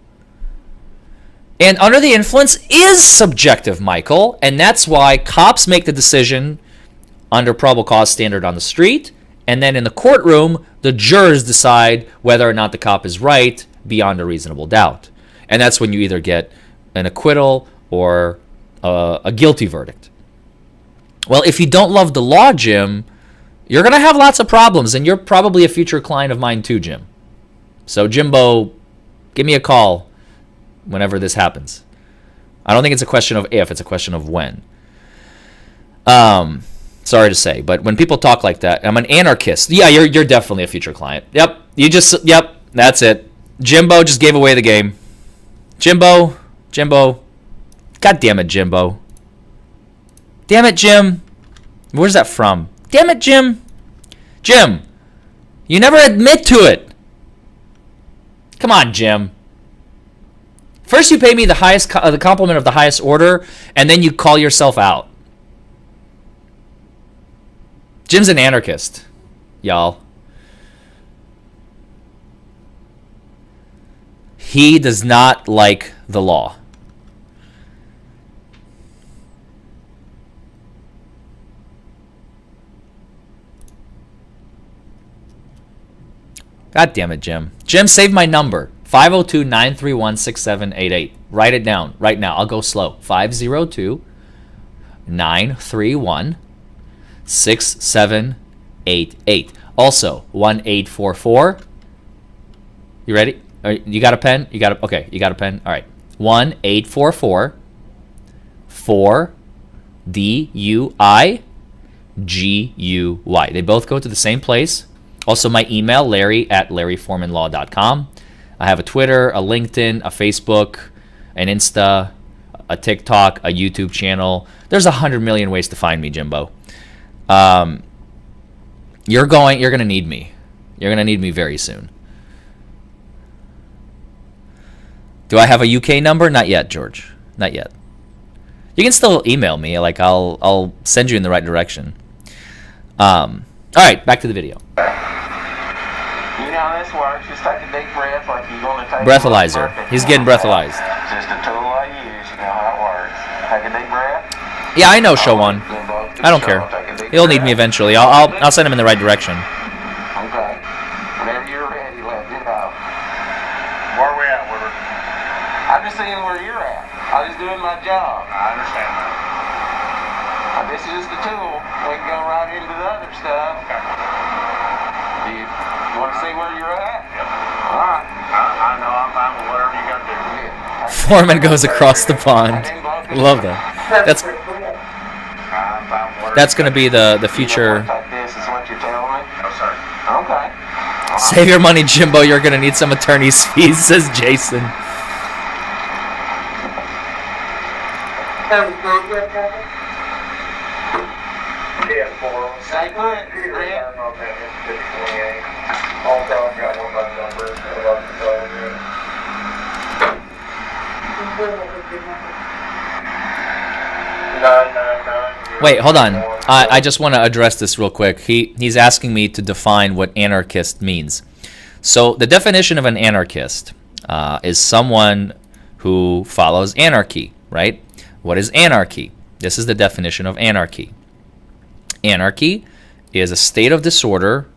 A: And under the influence is subjective, Michael, and that's why cops make the decision under probable cause standard on the street, and then in the courtroom, the jurors decide whether or not the cop is right beyond a reasonable doubt. And that's when you either get an acquittal or a guilty verdict. Well, if you don't love the law, Jim, you're going to have lots of problems, and you're probably a future client of mine too, Jim. So, Jimbo, give me a call whenever this happens. I don't think it's a question of if, it's a question of when. Sorry to say, but when people talk like that, I'm an anarchist. Yeah, you're definitely a future client. Yep, that's it. Jimbo just gave away the game. Jimbo. God damn it, Jimbo. Damn it, Jim. Where's that from? Damn it, Jim. Jim, you never admit to it. Come on, Jim. First you pay me the compliment of the highest order, and then you call yourself out. Jim's an anarchist, y'all. He does not like the law. God damn it, Jim. Jim, save my number. 502-931-6788. Write it down right now. I'll go slow. 502-931-6788. Also, 1-844. You ready? You got a pen? Okay, you got a pen? All right. 1-844-4-DUI GUY. They both go to the same place. Also, my email, larry@larryformanlaw.com. I have a Twitter, a LinkedIn, a Facebook, an Insta, a TikTok, a YouTube channel. There's 100 million ways to find me, Jimbo. You're gonna need me. You're gonna need me very soon. Do I have a UK number? Not yet, George. Not yet. You can still email me. Like I'll send you in the right direction. All right, back to the video.
E: You know how this works. Just take a deep breath like you're going to take
A: Breathalyzer. He's getting breathalyzed.
E: Just a tool I use. You know how it works. Take a deep breath.
A: Yeah, I know Show One. I don't care. He'll need me eventually. I'll send him in the right direction.
E: Okay. Whenever you're ready, let me know.
C: Where are we at, Weber?
E: I'm just seeing where you're at. I'm just doing my job.
C: I understand that.
E: This is just a tool. We can go right into the other stuff.
C: Okay.
E: Do you want to see where you're at?
C: Yep.
E: All right.
C: I know I'm fine with whatever you got to do.
A: Foreman goes across the pond. Love that. That's
C: I'm fine with whatever.
A: going to be the future.
E: Like this is what you're telling me?
C: No, sir.
E: Okay.
A: Save your money, Jimbo. You're going to need some attorney's fees, says Jason.
E: Stay put, Rick.
A: Wait, hold on. I just want to address this real quick. He's asking me to define what anarchist means. So the definition of an anarchist is someone who follows anarchy, right? What is anarchy? This is the definition of anarchy. Anarchy is a state of disorder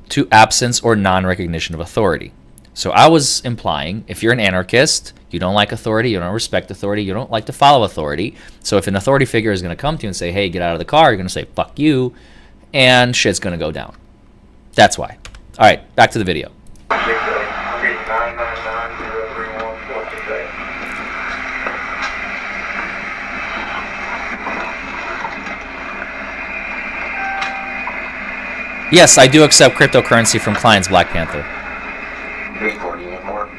A: to absence or non-recognition of authority. So I was implying, if you're an anarchist, you don't like authority, you don't respect authority, you don't like to follow authority. So if an authority figure is going to come to you and say, hey, get out of the car, you're going to say, fuck you, and shit's going to go down. That's why. All right, back to the video. Yes, I do accept cryptocurrency from clients, Black Panther.
E: Before you more.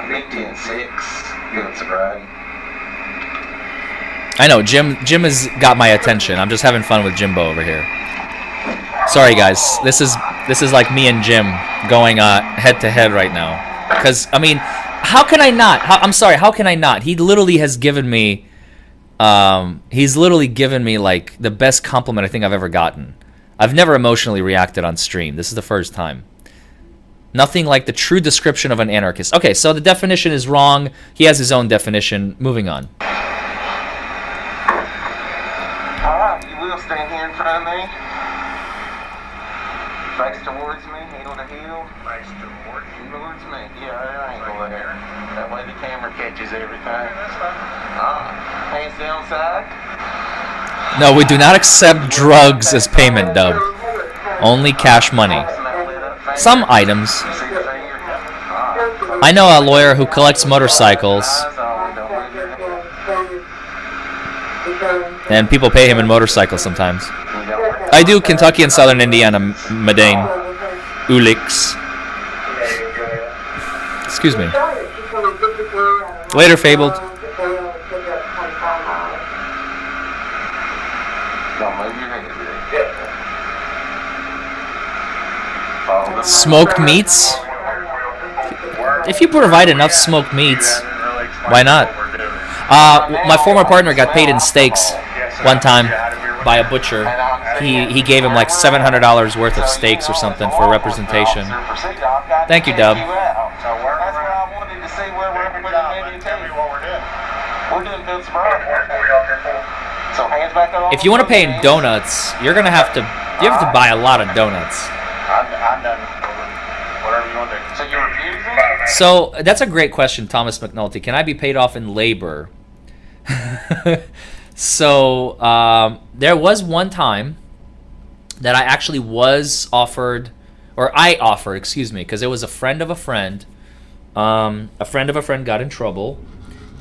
E: 50 and 6. Good sobriety.
A: I know, Jim has got my attention. I'm just having fun with Jimbo over here. Sorry, guys. This is like me and Jim going head to head right now. Because, I mean, how can I not? I'm sorry, how can I not? He literally has given me... he's literally given me, like, the best compliment I think I've ever gotten. I've never emotionally reacted on stream. This is the first time. Nothing like the true description of an anarchist. Okay, so the definition is wrong. He has his own definition. Moving on.
E: Alright, you will stand here in front of me. Face towards me, heel to heel. Face towards me. Yeah, right angle there. That way the camera catches everything. Hands down side.
A: No, we do not accept drugs as payment, Dub. Only cash money. Some items. I know a lawyer who collects motorcycles. And people pay him in motorcycles sometimes. I do Kentucky and Southern Indiana, Medane. Ulix. Excuse me. Later, Fabled. Smoked meats? If you provide enough smoked meats, why not? My former partner got paid in steaks one time by a butcher. He gave him like $700 worth of steaks or something for representation. Thank you, Dub. If you want to pay in donuts, you have to buy a lot of donuts.
I: I'm done. Whatever you want to do. So you refuse?
A: So that's a great question, Thomas McNulty. Can I be paid off in labor? So there was one time that I actually was offered, or I offered, excuse me, because it was a friend of a friend. A friend of a friend got in trouble,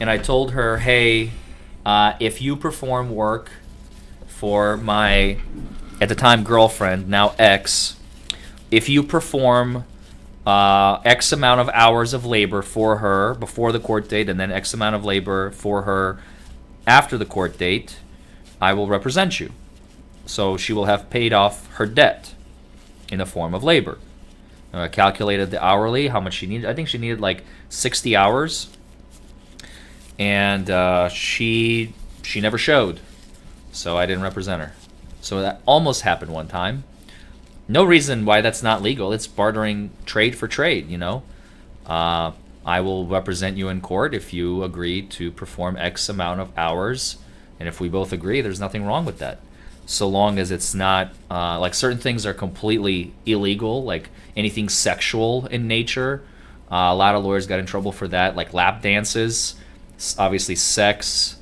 A: and I told her, hey, if you perform work for my, at the time, girlfriend, now ex, if you perform X amount of hours of labor for her before the court date and then X amount of labor for her after the court date, I will represent you. So she will have paid off her debt in the form of labor. I calculated the hourly, how much she needed. I think she needed like 60 hours. And she never showed. So I didn't represent her. So that almost happened one time. No reason why that's not legal. It's bartering trade for trade, you know. I will represent you in court if you agree to perform X amount of hours. And if we both agree, there's nothing wrong with that. So long as it's not, like certain things are completely illegal, like anything sexual in nature. A lot of lawyers got in trouble for that, like lap dances, obviously sex,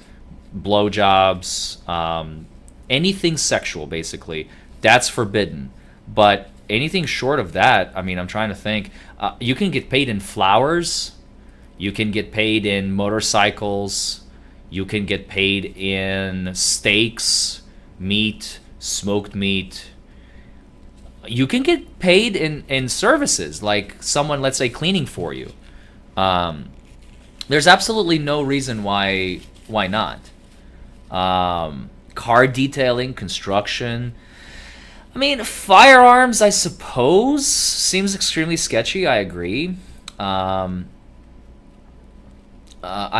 A: blowjobs, anything sexual, basically. That's forbidden. But anything short of that, I mean, I'm trying to think. You can get paid in flowers. You can get paid in motorcycles. You can get paid in steaks, meat, smoked meat. You can get paid in services, like someone, let's say, cleaning for you. There's absolutely no reason why not. Car detailing, construction. I mean, firearms, I suppose, seems extremely sketchy. I agree. I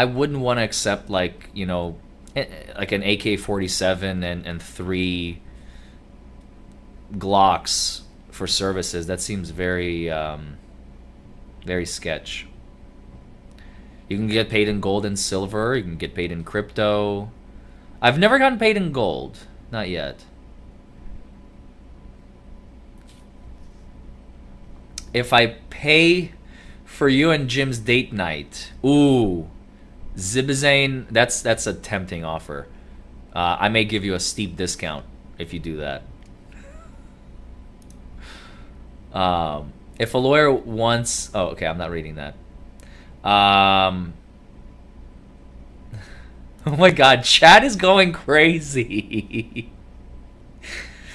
A: wouldn't want to accept, like, you know, like an AK-47 and 3 Glocks for services. That seems very, very sketch. You can get paid in gold and silver. You can get paid in crypto. I've never gotten paid in gold. Not yet. If I pay for you and Jim's date night, ooh, Zibazane, that's a tempting offer. I may give you a steep discount if you do that. If a lawyer wants, oh, okay, I'm not reading that. Oh my God, chat is going crazy.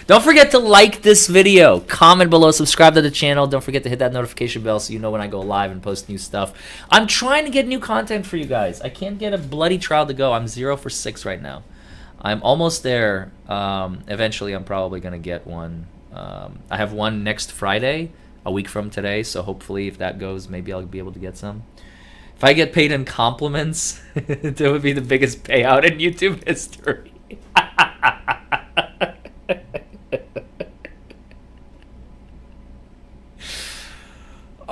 A: Don't forget to like this video, comment below, subscribe to the channel. Don't forget to hit that notification bell so you know when I go live and post new stuff. I'm trying to get new content for you guys. I can't get a bloody trial to go. I'm 0 for 6 right now. I'm almost there. Eventually, I'm probably going to get one. I have one next Friday, a week from today. So hopefully, if that goes, maybe I'll be able to get some. If I get paid in compliments, that would be the biggest payout in YouTube history.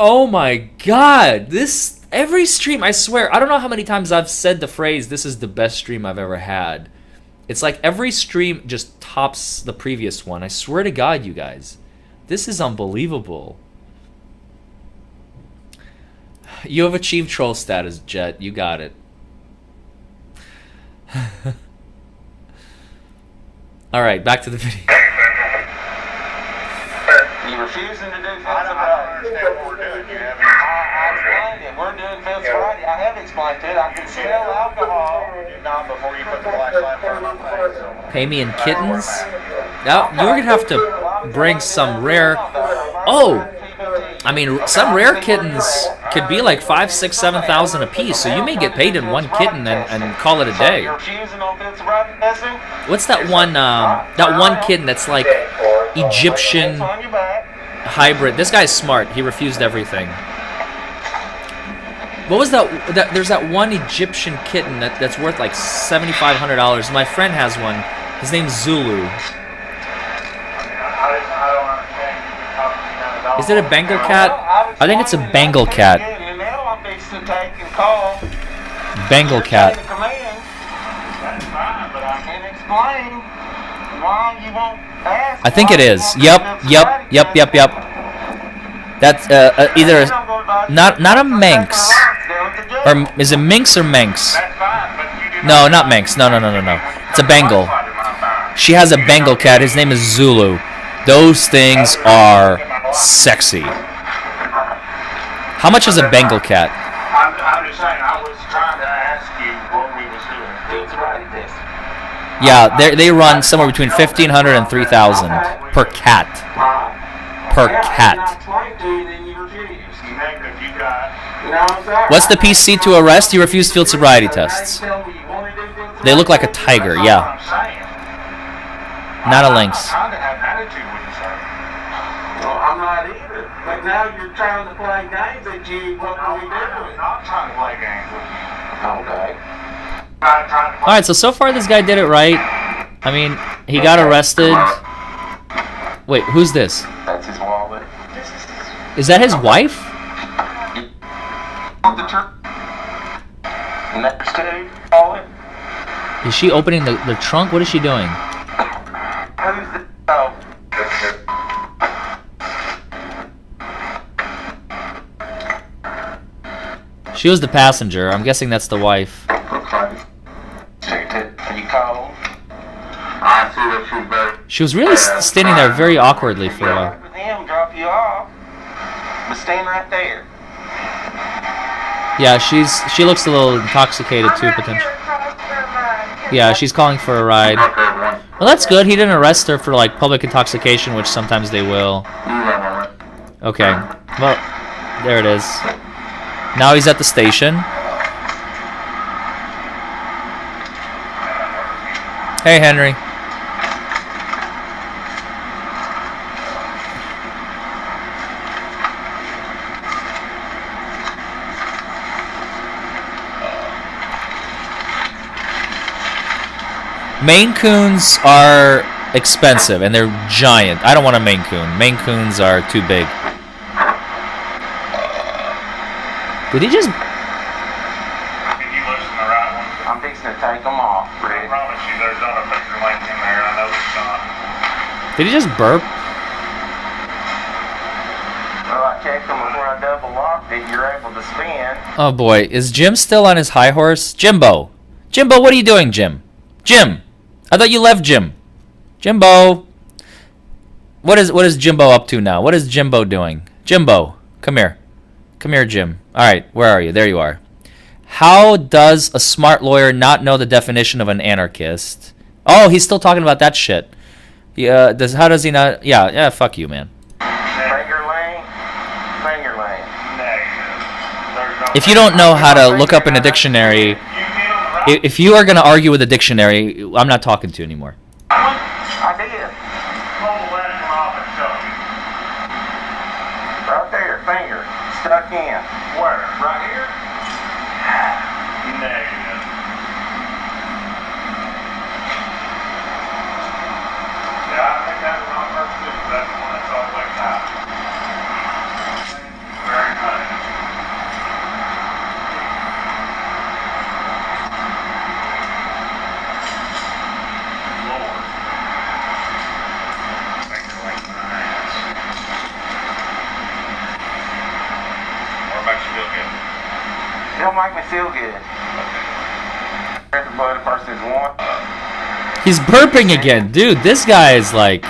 A: Oh my god, this every stream, I swear, I don't know how many times I've said the phrase, this is the best stream I've ever had. It's like every stream just tops the previous one. I swear to God, you guys. This is unbelievable. You have achieved troll status, Jet. You got it. Alright, back to the video.
E: You're refusing to do
I: I don't understand what we're doing. You haven't.
E: I explained it. We're doing Fence Friday. I have explained it. I can smell alcohol.
I: Not before you put the flashlight in front of my face. So.
A: Pay me in kittens? Now, you're gonna have to bring some rare... Oh! I mean, some rare kittens could be like 5, 6, 7,000 a piece, so you may get paid in one kitten and call it a day. What's that one kitten that's like Egyptian hybrid? This guy's smart. He refused everything. What was that? There's that one Egyptian kitten that's worth like $7,500. My friend has one. His name's Zulu. Is it a Bengal cat? I think it's a Bengal cat. Bengal cat. I think it is. Yep. That's either not a Manx, or is it Minx or Manx? No, not Manx. No. It's a Bengal. She has a Bengal cat. His name is Zulu. Those things are sexy. How much is a Bengal cat?
I: I'm just saying, I was trying to ask you what we was doing.
A: Yeah, they run somewhere between $1,500 and $3,000 per cat. Per cat. What's the PC to arrest? You refused field sobriety tests. They look like a tiger, yeah. Not a lynx.
E: I'm not either. But now you're trying to play games that you what are we doing?
I: I'm not trying to play games with you.
E: Okay.
A: Alright, so far this guy did it right. I mean, he got arrested. Wait, who's this?
E: That's his wallet.
A: Is that his wife?
E: Next to wallet.
A: Is she opening the trunk? What is she doing?
E: Who's the oh.
A: She was the passenger. I'm guessing that's the wife. She was really standing there very awkwardly for a while.
E: With him, drop you off. But stand right there.
A: Yeah, she looks a little intoxicated too, potentially. Yeah, she's calling for a ride. Well, that's good. He didn't arrest her for like public intoxication, which sometimes they will. Okay. Well, there it is. Now he's at the station. Hey, Henry. Maine Coons are expensive and they're giant. I don't want a Maine Coon. Maine Coons are too big. Did he just...
I: Did you listen to the right one?
E: I'm fixing to take them off,
I: I
E: Rick.
I: promise you there's not a finger link in there. I know it's not.
A: Did he just burp?
E: Well, I checked them before I double locked it. You're able to spin.
A: Oh boy, is Jim still on his high horse? Jimbo! Jimbo, what are you doing, Jim? Jim! I thought you left Jim. Jimbo! What is Jimbo up to now? What is Jimbo doing? Jimbo, come here. Come here, Jim. Alright, where are you? There you are. How does a smart lawyer not know the definition of an anarchist? Oh, he's still talking about that shit. Yeah. How does he not? Yeah. Yeah. Fuck you, man.
I: Finger lane. Finger lane. Negative.
A: If you don't know how to look up in a dictionary, if you are going to argue with a dictionary, I'm not talking to you anymore.
I: I did. Pull the left one off and shove. Right there, finger stuck in. Where? Right here? Negative. Yeah, I think that's the wrong person too. That's the one that's all the way top. Very nice. Lord. Finger like nice. What makes you feel good? It don't make me feel good. Everybody person's one.
A: He's burping again. Dude, this guy is like...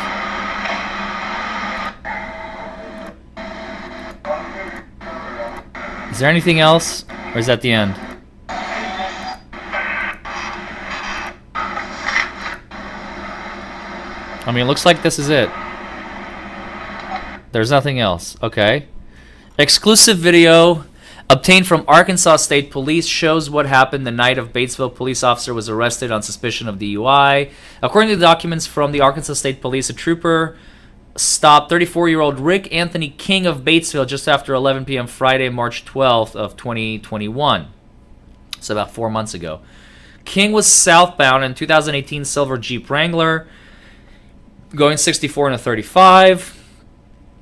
A: Is there anything else? Or is that the end? I mean, it looks like this is it. There's nothing else. Okay. Exclusive video obtained from Arkansas State Police shows what happened the night of Batesville police officer was arrested on suspicion of DUI. According to the documents from the Arkansas State Police, a trooper stopped 34-year-old Rick Anthony King of Batesville just after 11 p.m. Friday, March 12th of 2021. So about 4 months ago. King was southbound in 2018 silver Jeep Wrangler, going 64 and a 35.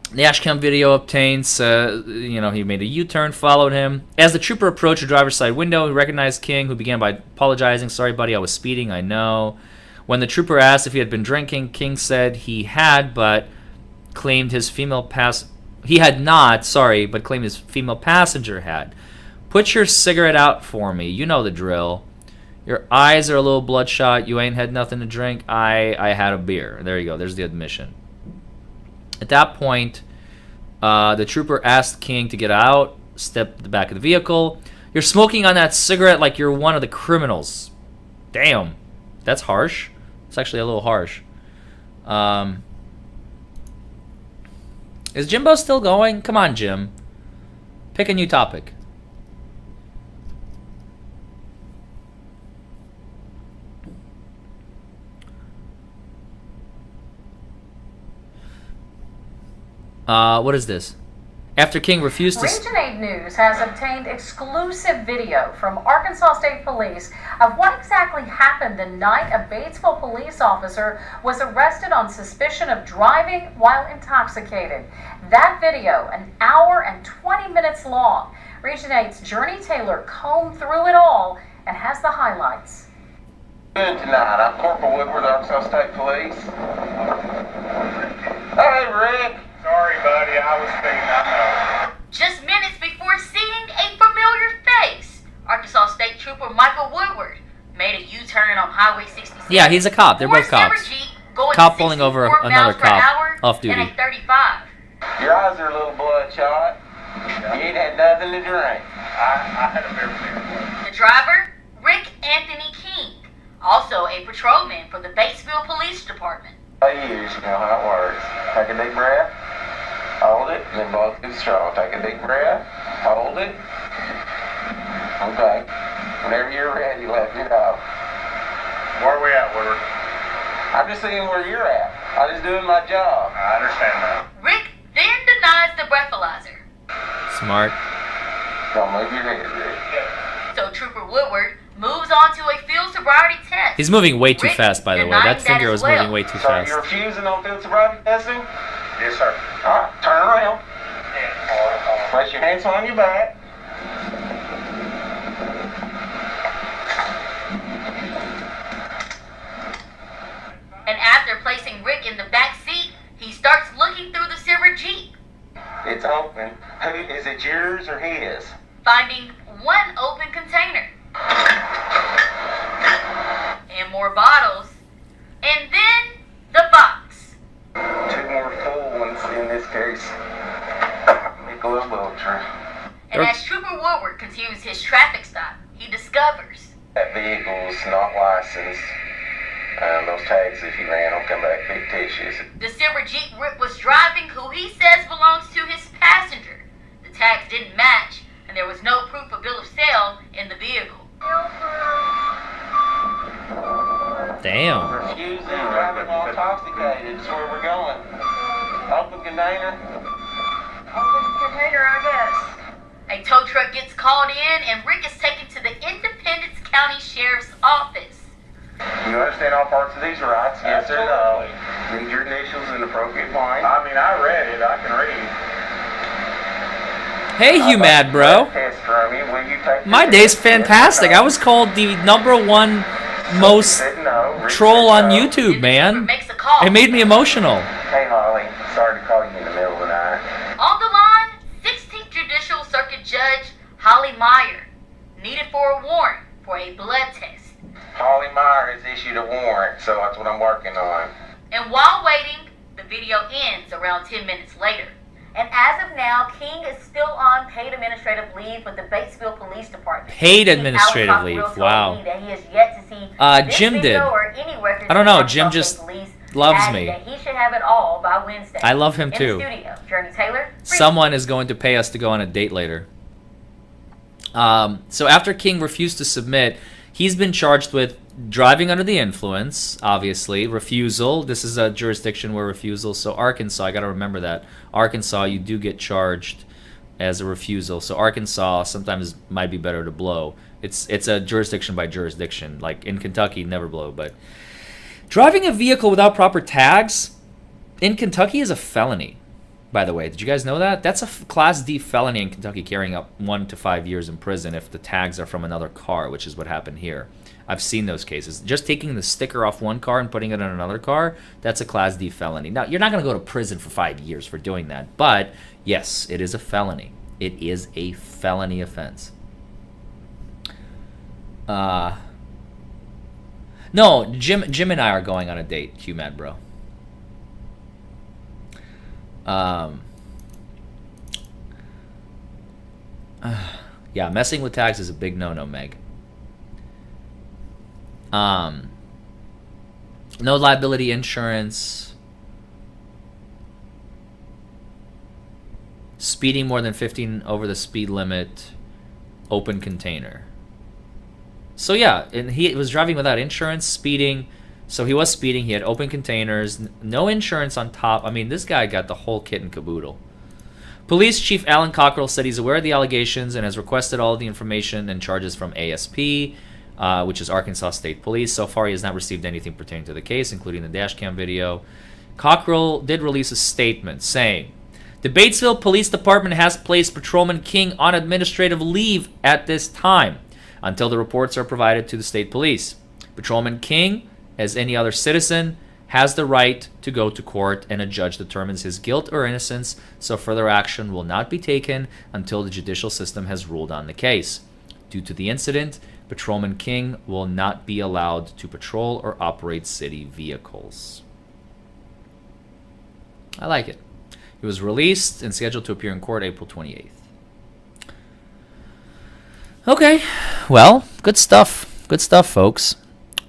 A: The dashcam video obtains, he made a U-turn, followed him. As the trooper approached the driver's side window, he recognized King, who began by apologizing. Sorry, buddy, I was speeding, I know. When the trooper asked if he had been drinking, King said he had, but claimed his female he had not, but claimed his female passenger had. Put your cigarette out for me. You know the drill. Your eyes are a little bloodshot. You ain't had nothing to drink. I had a beer. There you go. There's the admission. At that point, the trooper asked King to get out, step to the back of the vehicle. You're smoking on that cigarette like you're one of the criminals. Damn. That's harsh. It's actually a little harsh. Is Jimbo still going? Come on, Jim. Pick a new topic. What is this? After King refused to...
J: Region 8 News has obtained exclusive video from Arkansas State Police of what exactly happened the night a Batesville police officer was arrested on suspicion of driving while intoxicated. That video, an hour and 20 minutes long. Region 8's Journey Taylor combed through it all and has the highlights.
I: Good tonight. I'm Corporal Woodward, Arkansas State Police. Hey, Rick. Sorry, buddy. I was speeding. I know.
K: Just minutes before seeing a familiar face, Arkansas State Trooper Michael Woodward made a U-turn on Highway 67.
A: Yeah, he's a cop. They're both cops. Cop pulling over another cop off duty.
K: And a 35.
I: Your eyes are a little bloodshot. You ain't had nothing to drink. I had a beer with him.
K: The driver, Rick Anthony King, also a patrolman for the Batesville Police Department.
I: You know how it works. Take a deep breath, hold it, then blow through the straw. Take a deep breath, hold it. Okay. Whenever you're ready, let it out. Where are we at, Woodward? I'm just seeing where you're at. I'm just doing my job. I understand that.
K: Rick then denies the breathalyzer.
A: Smart.
I: Don't move your head, Rick.
K: So Trooper Woodward moves on to a field sobriety test.
A: He's moving way too fast, by the way. That finger was moving way too
I: So
A: fast.
I: you're refusing on field sobriety testing? Yes, sir. All right, turn around. Place your hands on your back.
K: And after placing Rick in the back seat, he starts looking through the silver Jeep,
I: It's open. Is it yours or his?
K: finding one open container. And more bottles. And then the box.
I: Two more full ones in this case. Michelob Ultra.
K: And as Trooper Woodward continues his traffic stop, he discovers
I: That vehicle's not licensed.
L: Those tags, if you ran, will come back fictitious.
K: The silver Jeep Rick was driving, who he says belongs to his passenger. The tags didn't match, and there was no proof of bill of sale in the vehicle.
A: Damn.
L: Refusing driving while intoxicated is where we're going. Open container.
F: Open container, I guess.
K: A tow truck gets called in, and Rick is taken to the Independence County Sheriff's Office.
L: You understand all parts of these rights? Yes or no? Read your initials in appropriate line. I mean, I read it. I can read.
A: Hey, you mad, bro?
L: Test from you. Will you take
A: My
L: the
A: day's
L: test? Yes or
A: fantastic.
L: no?
A: I was called the #1 most
L: Said no. Rick
A: troll
L: said
A: on
L: no.
A: YouTube, man.
K: Makes a call.
A: It made me emotional.
L: Hey, Holly. Sorry to call you in the middle of the night.
K: On the line, 16th Judicial Circuit Judge Holly Meyer, needed for a warrant for a blood test.
L: Holly Meyer has issued a warrant, so that's what I'm working on.
K: And while waiting, the video ends around 10 minutes later.
J: And as of now, King is still on paid administrative leave with the Batesville Police Department.
A: Paid
J: Chief
A: administrative
J: Alex
A: leave,
J: Cockrell told
A: wow.
J: me that he has yet to see this
A: Jim
J: video
A: did.
J: or any records
A: I don't
J: from
A: know,
J: Arkansas
A: Jim
J: State
A: just
J: Police,
A: loves
J: adding
A: me.
J: that he should have it all by Wednesday.
A: I love him
J: In
A: too.
J: the studio, Journey Taylor.
A: Someone is going to pay us to go on a date later. So after King refused to submit, he's been charged with driving under the influence, obviously, refusal. This is a jurisdiction where refusal. So Arkansas, I got to remember that. Arkansas, you do get charged as a refusal. So Arkansas sometimes might be better to blow. It's a jurisdiction by jurisdiction. Like in Kentucky, never blow. But driving a vehicle without proper tags in Kentucky is a felony. By the way, did you guys know that? That's a Class D felony in Kentucky, carrying up 1 to 5 years in prison if the tags are from another car, which is what happened here. I've seen those cases. Just taking the sticker off one car and putting it on another car, that's a Class D felony. Now, you're not going to go to prison for 5 years for doing that, but yes, it is a felony. It is a felony offense. No, Jim and I are going on a date, Q-Mad, bro. Yeah, messing with tags is a big no-no, Meg. No liability insurance. Speeding more than 15 over the speed limit. Open container. So yeah, and he was driving without insurance, speeding. So he was speeding. He had open containers, no insurance on top. I mean, this guy got the whole kit and caboodle. Police Chief Alan Cockrell said he's aware of the allegations and has requested all of the information and charges from ASP, which is Arkansas State Police. So far, he has not received anything pertaining to the case, including the dash cam video. Cockrell did release a statement saying, the Batesville Police Department has placed Patrolman King on administrative leave at this time until the reports are provided to the state police. Patrolman King, as any other citizen, has the right to go to court and a judge determines his guilt or innocence, so further action will not be taken until the judicial system has ruled on the case. Due to the incident, Patrolman King will not be allowed to patrol or operate city vehicles. I like it. He was released and scheduled to appear in court April 28th. Okay, well, good stuff. Good stuff, folks.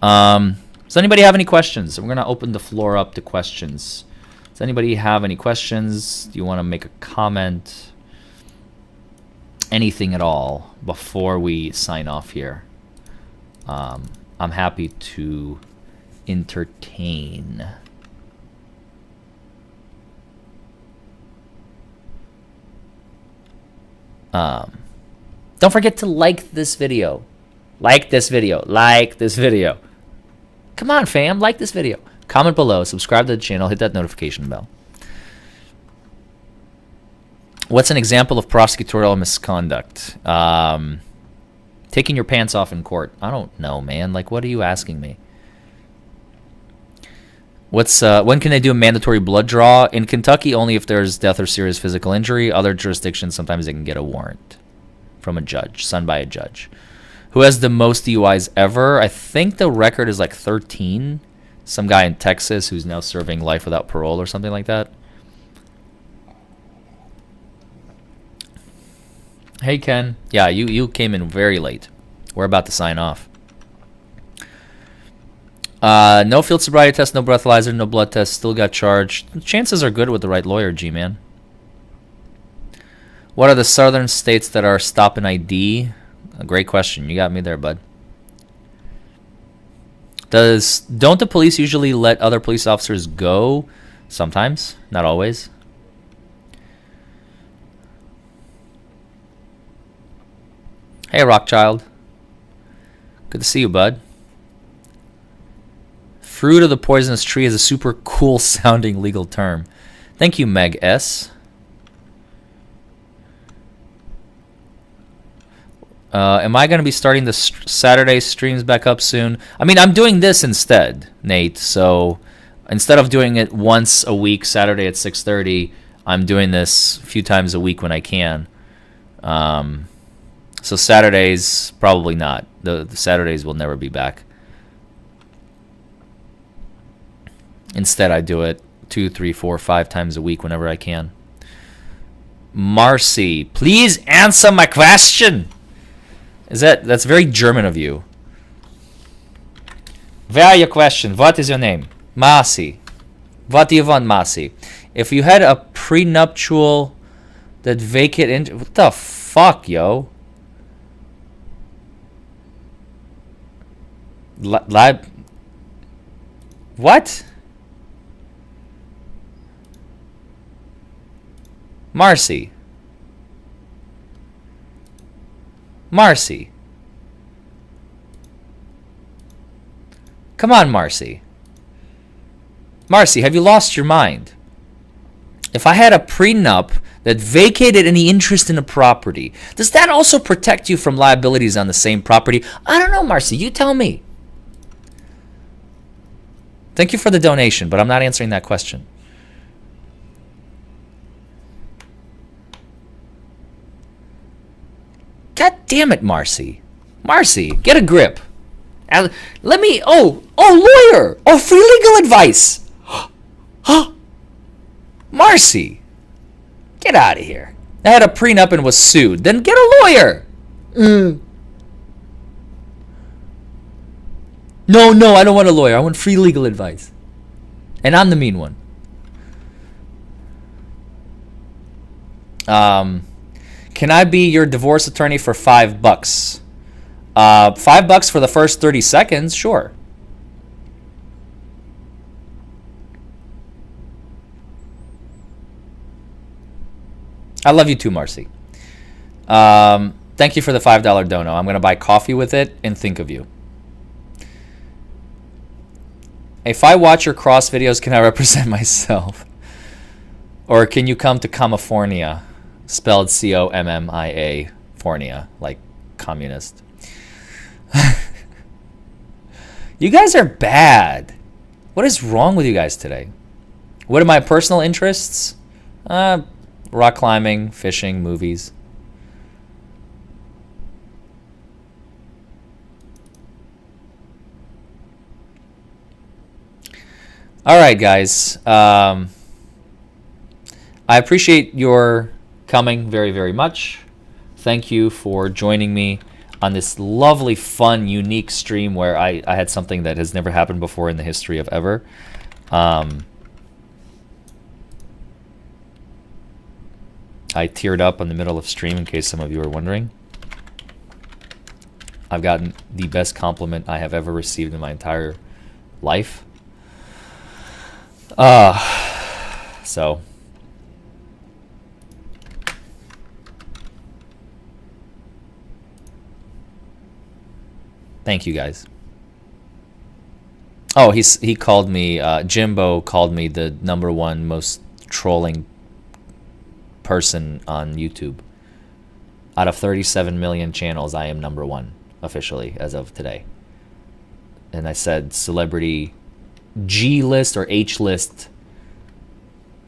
A: Does anybody have any questions? We're going to open the floor up to questions. Does anybody have any questions? Do you want to make a comment? Anything at all before we sign off here? I'm happy to entertain. Don't forget to like this video. Like this video. Like this video. Come on, fam. Like this video. Comment below. Subscribe to the channel. Hit that notification bell. What's an example of prosecutorial misconduct? Taking your pants off in court. I don't know, man. Like, what are you asking me? When can they do a mandatory blood draw? In Kentucky, only if there's death or serious physical injury. Other jurisdictions, sometimes they can get a warrant from a judge, signed by a judge. Who has the most DUIs ever? I think the record is like 13. Some guy in Texas who's now serving life without parole or something like that. Hey, Ken. Yeah, you came in very late. We're about to sign off. No field sobriety test, no breathalyzer, no blood test. Still got charged. Chances are good with the right lawyer, G-man. What are the southern states that are stop and ID? A great question. You got me there, bud. Don't the police usually let other police officers go? Sometimes, not always. Hey, Rockchild. Good to see you, bud. Fruit of the poisonous tree is a super cool sounding legal term. Thank you, Meg S. Am I going to be starting the Saturday streams back up soon? I mean, I'm doing this instead, Nate. So instead of doing it once a week, Saturday at 6:30, I'm doing this a few times a week when I can. So Saturdays, probably not. The Saturdays will never be back. Instead, I do it 2, 3, 4, 5 times a week whenever I can. Marcy, please answer my question. That's very German of you. Where your question? What is your name? Marcy. What do you want, Marcy? If you had a prenuptial that vacate what the fuck, yo? What? Marcy. Marcy. Come on, Marcy. Marcy, have you lost your mind? If I had a prenup that vacated any interest in a property, does that also protect you from liabilities on the same property? I don't know, Marcy. You tell me. Thank you for the donation, but I'm not answering that question. God damn it, Marcy. Marcy, get a grip. Let me... Oh, lawyer. Oh, free legal advice. Huh? Marcy, get out of here. I had a prenup and was sued. Then get a lawyer. No, I don't want a lawyer. I want free legal advice. And I'm the mean one. Can I be your divorce attorney for $5? $5 for the first 30 seconds, sure. I love you too, Marcy. Thank you for the $5 dono. I'm going to buy coffee with it and think of you. If I watch your cross videos, can I represent myself? Or can you come to California? Spelled C-O-M-M-I-A, Fornia, like communist. You guys are bad. What is wrong with you guys today? What are my personal interests? Rock climbing, fishing, movies. All right, guys. I appreciate your coming very, very much. Thank you for joining me on this lovely, fun, unique stream where I had something that has never happened before in the history of ever. I teared up in the middle of stream, in case some of you are wondering. I've gotten the best compliment I have ever received in my entire life. So... Thank you, guys. Oh, he called me, Jimbo called me the #1 most trolling person on YouTube. Out of 37 million channels, I am #1 officially as of today. And I said celebrity G-list or H-list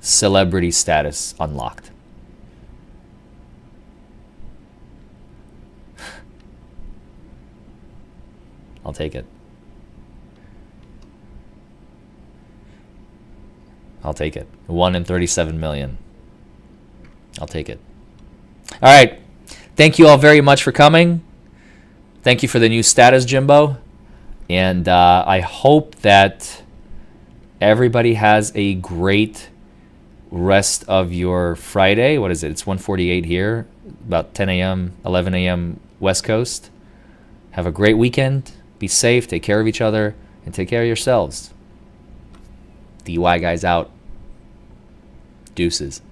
A: celebrity status unlocked. I'll take it. I'll take it. 1 in 37 million. I'll take it. All right. Thank you all very much for coming. Thank you for the new status, Jimbo. And I hope that everybody has a great rest of your Friday. What is it? It's 1:48 here, about 10 a.m., 11 a.m. West Coast. Have a great weekend. Be safe. Take care of each other. And take care of yourselves. DUI guys out. Deuces.